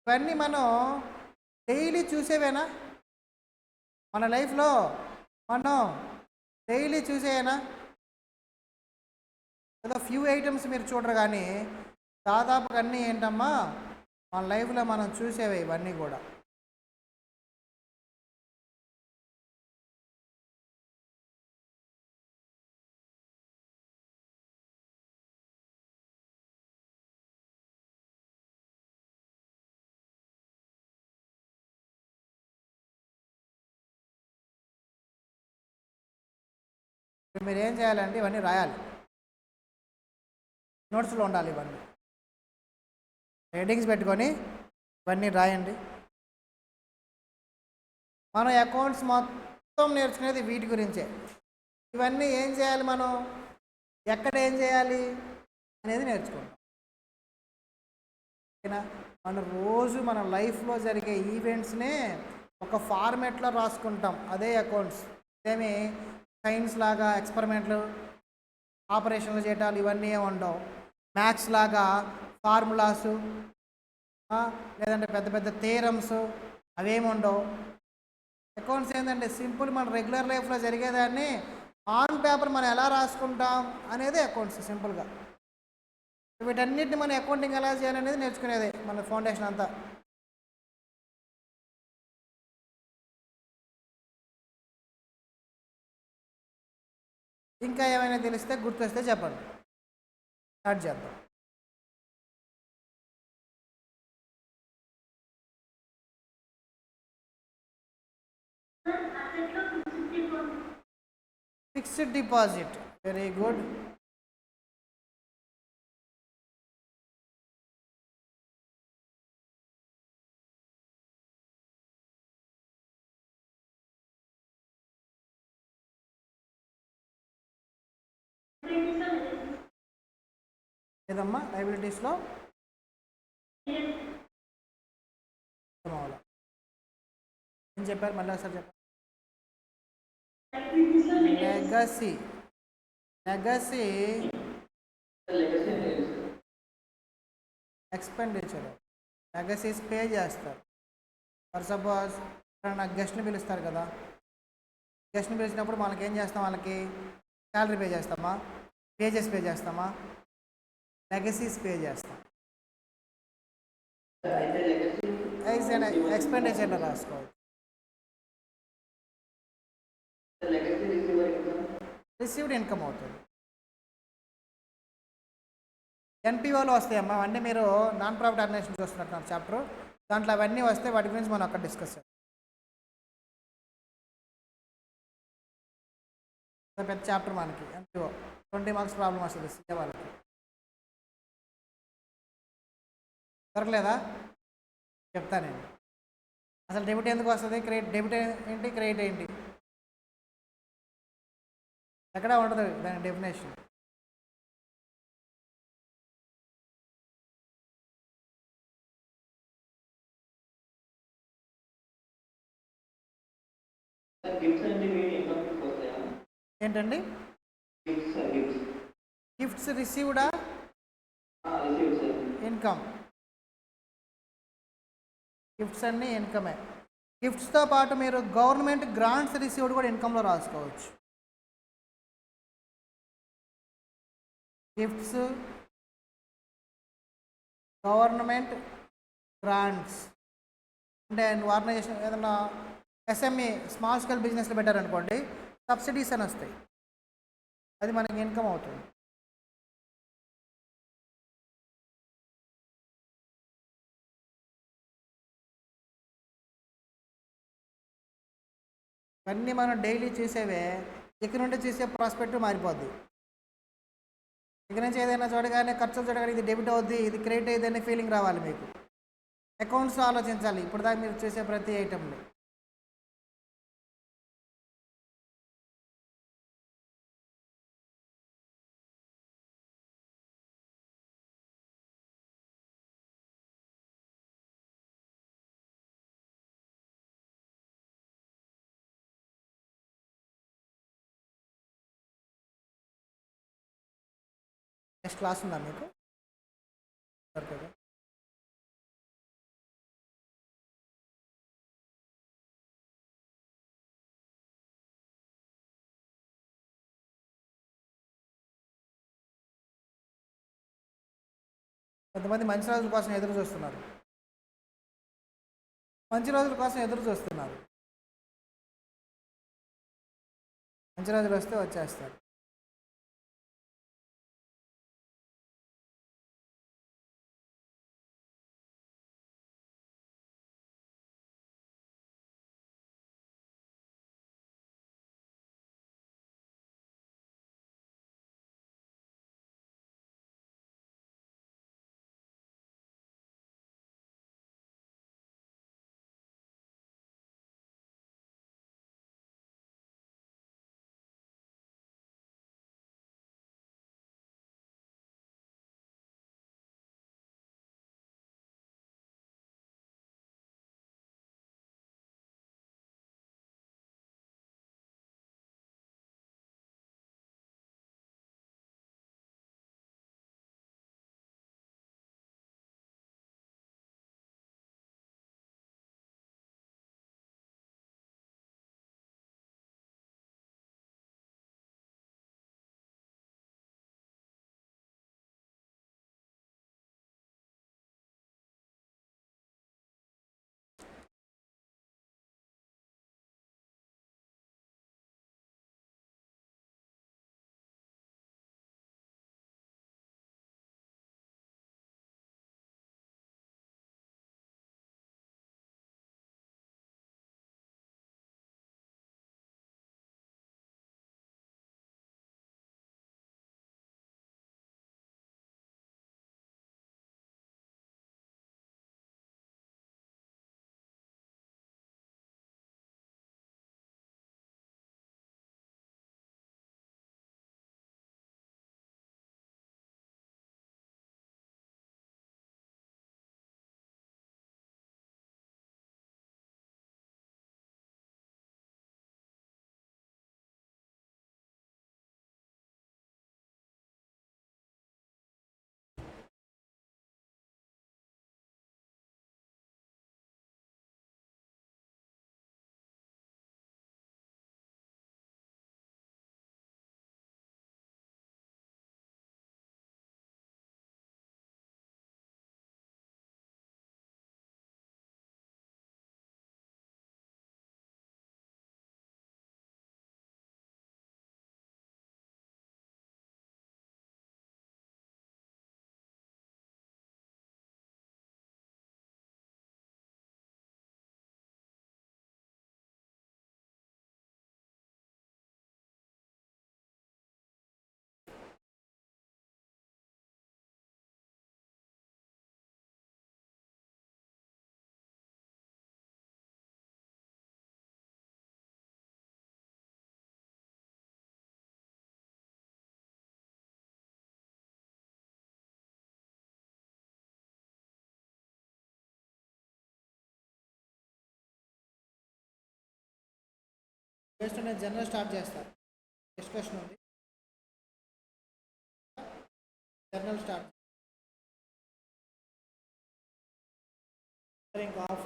ఇవన్నీ మనం డైలీ చూసేవేనా? మన లైఫ్లో మనం డైలీ చూసేవేనా? ఏదో ఫ్యూ ఐటమ్స్ మీరు చూడరు, కానీ దాదాపుగా అన్నీ ఏంటమ్మా మన లైఫ్లో మనం చూసేవే ఇవన్నీ కూడా. మీరు ఏం చేయాలంటే ఇవన్నీ రాయాలి, నోట్స్లో ఉండాలి ఇవన్నీ. హెడ్డింగ్స్ పెట్టుకొని ఇవన్నీ రాయండి. మనం అకౌంట్స్ మొత్తం నేర్చుకునేది వీటి గురించే. ఇవన్నీ ఏం చేయాలి, మనం ఎక్కడ ఏం చేయాలి అనేది నేర్చుకుంటాం. ఓకేనా? మన రోజు మన లైఫ్లో జరిగే ఈవెంట్స్నే ఒక ఫార్మేట్లో రాసుకుంటాం, అదే అకౌంట్స్. ఏమి సైన్స్ లాగా ఎక్స్పెరిమెంట్లు, ఆపరేషన్లు చేయటాలు ఇవన్నీ ఏమి ఉండవు. మ్యాథ్స్ లాగా ఫార్ములాసు లేదంటే పెద్ద పెద్ద థియరమ్స్ అవేమి ఉండవు. అకౌంట్స్ ఏంటంటే సింపుల్ మన రెగ్యులర్ లైఫ్లో జరిగేదాన్ని ఆన్ పేపర్ మనం ఎలా రాసుకుంటాం అనేది అకౌంట్స్ సింపుల్గా. వీటన్నిటిని మనం అకౌంటింగ్ ఎలా చేయాలనేది నేర్చుకునేది మన ఫౌండేషన్ అంతా. ఇంకా ఏమైనా తెలిస్తే గుర్తొస్తే చెప్పండి, స్టార్ట్ చేద్దాం. Fixed deposit, very good. ఏదమ్మా లైబిలిటీస్లో ఏం చెప్పారు, మళ్ళీ ఒకసారి చెప్పారు. Legacy, legacy expenditure, legacies pay చేస్తారు. ఫర్ సపోజ్ నాకు గెస్ట్ని పిలుస్తారు కదా, గెస్ట్ని పిలిచినప్పుడు మనకి ఏం చేస్తాం, వాళ్ళకి శాలరీ పే చేస్తామా, పేజెస్ పే చేస్తామా, లెగసీస్ పే చేస్తాం. ఎక్స్పెండిచర్లో రాసుకోవచ్చు. రిసీవ్డ్ ఇన్కమ్ అవుతుంది. ఎన్పిఓలో వస్తాయమ్మా అవన్నీ. మీరు నాన్ ప్రాఫిట్ ఆర్గనైజేషన్ చూస్తున్నట్టున్నారు చాప్టర్, దాంట్లో అవన్నీ వస్తే వాటి గురించి మనం అక్కడ డిస్కస్ చేస్తాం. పెద్ద చాప్టర్ మనకి ఎన్పిఓ 20 మార్క్స్ ప్రాబ్లం వస్తుంది సీఏ వాళ్ళకి. దొరకలేదా? చెప్తానండి. అసలు డెబిట్ ఎందుకు వస్తుంది, డెబిట్ ఏంటి, క్రెడిట్ ఏంటి, ఎక్కడ ఉండదు దాని డెఫినేషన్. ఏంటండి? Gifts రిసీవ్డా, income. గిఫ్ట్స్ అన్నీ ఇన్కమే. గిఫ్ట్స్తో పాటు మీరు గవర్నమెంట్ గ్రాంట్స్ రిసీవ్డ్ కూడా ఇన్కంలో రాసుకోవచ్చు. గిఫ్ట్స్, గవర్నమెంట్ గ్రాంట్స్ అంటే నువ్వు ఆర్గనైజేషన్ ఏదన్నా ఎస్ఎంఈ స్మాల్ స్కేల్ బిజినెస్లో పెట్టారనుకోండి, సబ్సిడీస్ అని వస్తాయి, అది మనకి ఇన్కమ్ అవుతుంది. ఇవన్నీ మనం డైలీ చూసేవే. ఇక్కడ నుండి చూసే ప్రాస్పెక్టివ్ మారిపోద్ది. ఇక్కడ నుంచి ఏదైనా చూడగానే ఖర్చులు చూడగానే ఇది డెబిట్ అవుద్ది, ఇది క్రెడిట్ అయ్యింది అనే ఫీలింగ్ రావాలి మీకు. అకౌంట్స్ ఆలోచించాలి ఇప్పుడు దాకా మీరు చూసే ప్రతి ఐటెంలో. నెక్స్ట్ క్లాస్ ఉందా మీకు? ఓకే. కొంతమంది మంచి రోజుల కోసం ఎదురు చూస్తున్నారు, మంచి రోజుల కోసం ఎదురు చూస్తున్నారు. మంచి రోజులు వస్తే వచ్చేస్తారు. బేస్డ్ నేను జనరల్ స్టార్ట్ చేస్తాను. డిస్కషన్ ఉంది, జనరల్ స్టార్ట్. ఇంకా హాఫ్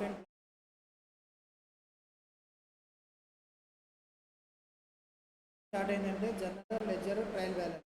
స్టార్ట్ అయిందంటే general ledger trial balance.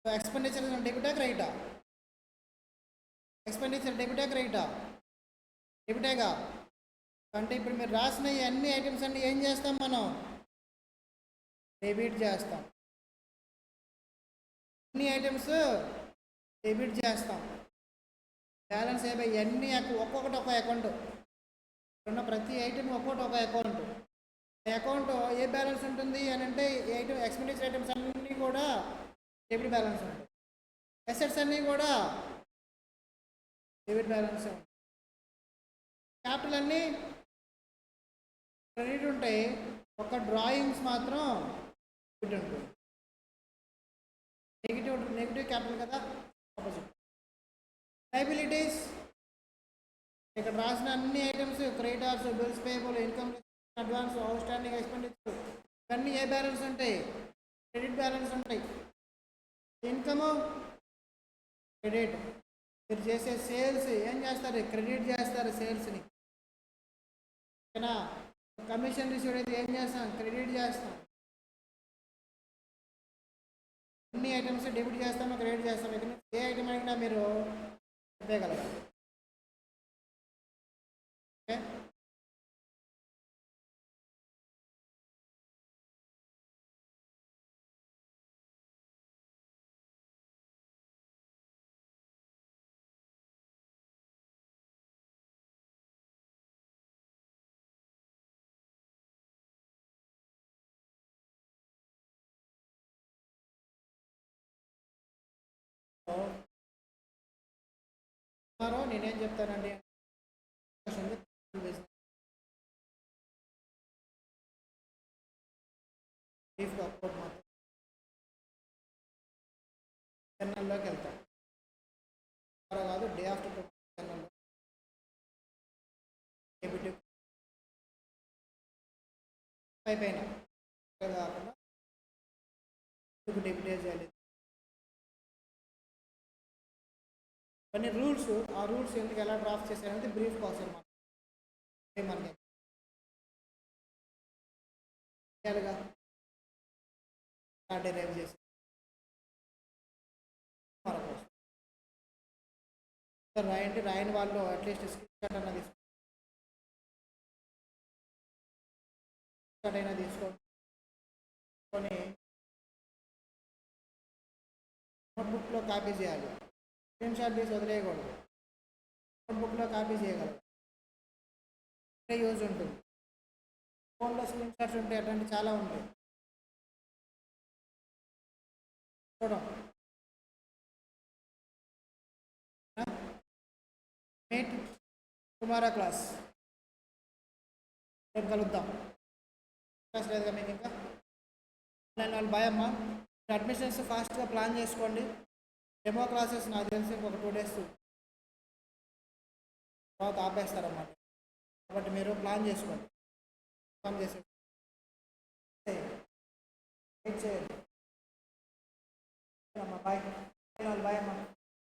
Expenditure డెబిటా క్రెడిటా? ఎక్స్పెండిచర్ డెబిటా క్రెడిటా? డెబిటేగా. అంటే ఇప్పుడు మీరు రాసిన ఈ అన్ని ఐటమ్స్ అన్ని ఏం చేస్తాం మనం? డెబిట్ చేస్తాం. అన్ని ఐటమ్స్ డెబిట్ చేస్తాం. బ్యాలెన్స్ అయిపోయి అన్ని ఒక్కొక్కటి ఒక అకౌంట్ ఉన్న ప్రతి ఐటమ్ ఒక్కొక్కటి ఒక అకౌంట్. అకౌంట్ ఏ బ్యాలెన్స్ ఉంటుంది అని అంటే ఐటమ్ ఎక్స్పెండిచర్ ఐటమ్స్ అన్నీ కూడా డెబిట్ బ్యాలెన్స్ ఉంటుంది. అసెట్స్ అన్నీ కూడా డెబిట్ బ్యాలెన్స్. క్యాపిటల్ అన్నీ క్రెడిట్ ఉంటాయి, ఒక డ్రాయింగ్స్ మాత్రం డెబిట్ ఉంటుంది. నెగిటివ్ క్యాపిటల్ కదా, ఆపోజిట్. లయబిలిటీస్ ఇక్కడ రాసిన అన్ని items creditors, bills payable, income, advance, out standing expenditure ఇవన్నీ ఏ బ్యాలెన్స్ ఉంటాయి? క్రెడిట్ బ్యాలెన్స్ ఉంటాయి. Income credit. మీరు చేసే సేల్స్ ఏం చేస్తారు? క్రెడిట్ చేస్తారు సేల్స్ని. ఓకేనా? కమిషన్ రిసీవ్డ్ అయితే ఏం చేస్తాం? క్రెడిట్ చేస్తాం. అన్ని ఐటమ్స్ డెబిట్ చేస్తాము, క్రెడిట్ చేస్తాము. ఇక్కడ ఏ ఐటమ్ అయినా మీరు చెప్పగలరు. ఓకే, నేనేం చెప్తానండి, బ్రీఫ్గా అప్పుడు మాత్రం జర్నల్లోకి వెళ్తాం. కాదు, డే ఆఫ్టర్ జర్నల్లో డెబిట్ అయిపోయినా కాకుండా డెబిట్ చేయాలి. కొన్ని రూల్స్, ఆ రూల్స్ ఎందుకు ఎలా డ్రాఫ్ట్ చేశారంటే బ్రీఫ్ కోసం మనకి డెరైవ్ చేసి రాయండి. రాయని వాళ్ళు అట్లీస్ట్ స్క్రీన్ షాట్ అన్న తీసుకొని నోట్బుక్లో కాపీ చేయాలి. స్క్రీన్ షాట్ తీసి వదిలేయకూడదు. నోట్బుక్లో కాపీ చేయగలరు, యూజ్ ఉంటుంది. ఫోన్లో స్క్రీన్ షాట్స్ ఉంటాయి, అట్లాంటివి చాలా ఉంటాయి. చూడం మీట్ టుమారో క్లాస్. రేపు కలుద్దాం. క్లాస్ లేదుగా మీకు ఇంకా. నేను వాళ్ళు బాయ్ అమ్మా. అడ్మిషన్స్ ఫాస్ట్గా ప్లాన్ చేసుకోండి. డెమో క్లాసెస్ నాకు తెలిసి ఇంకొక 2 days తర్వాత ఆపేస్తారన్నమాట. కాబట్టి మీరు ప్లాన్ చేసుకోండి. ప్లాన్ చేసి వెయిట్ చేయండి. అమ్మా బాయ్. బాయ్ అమ్మా.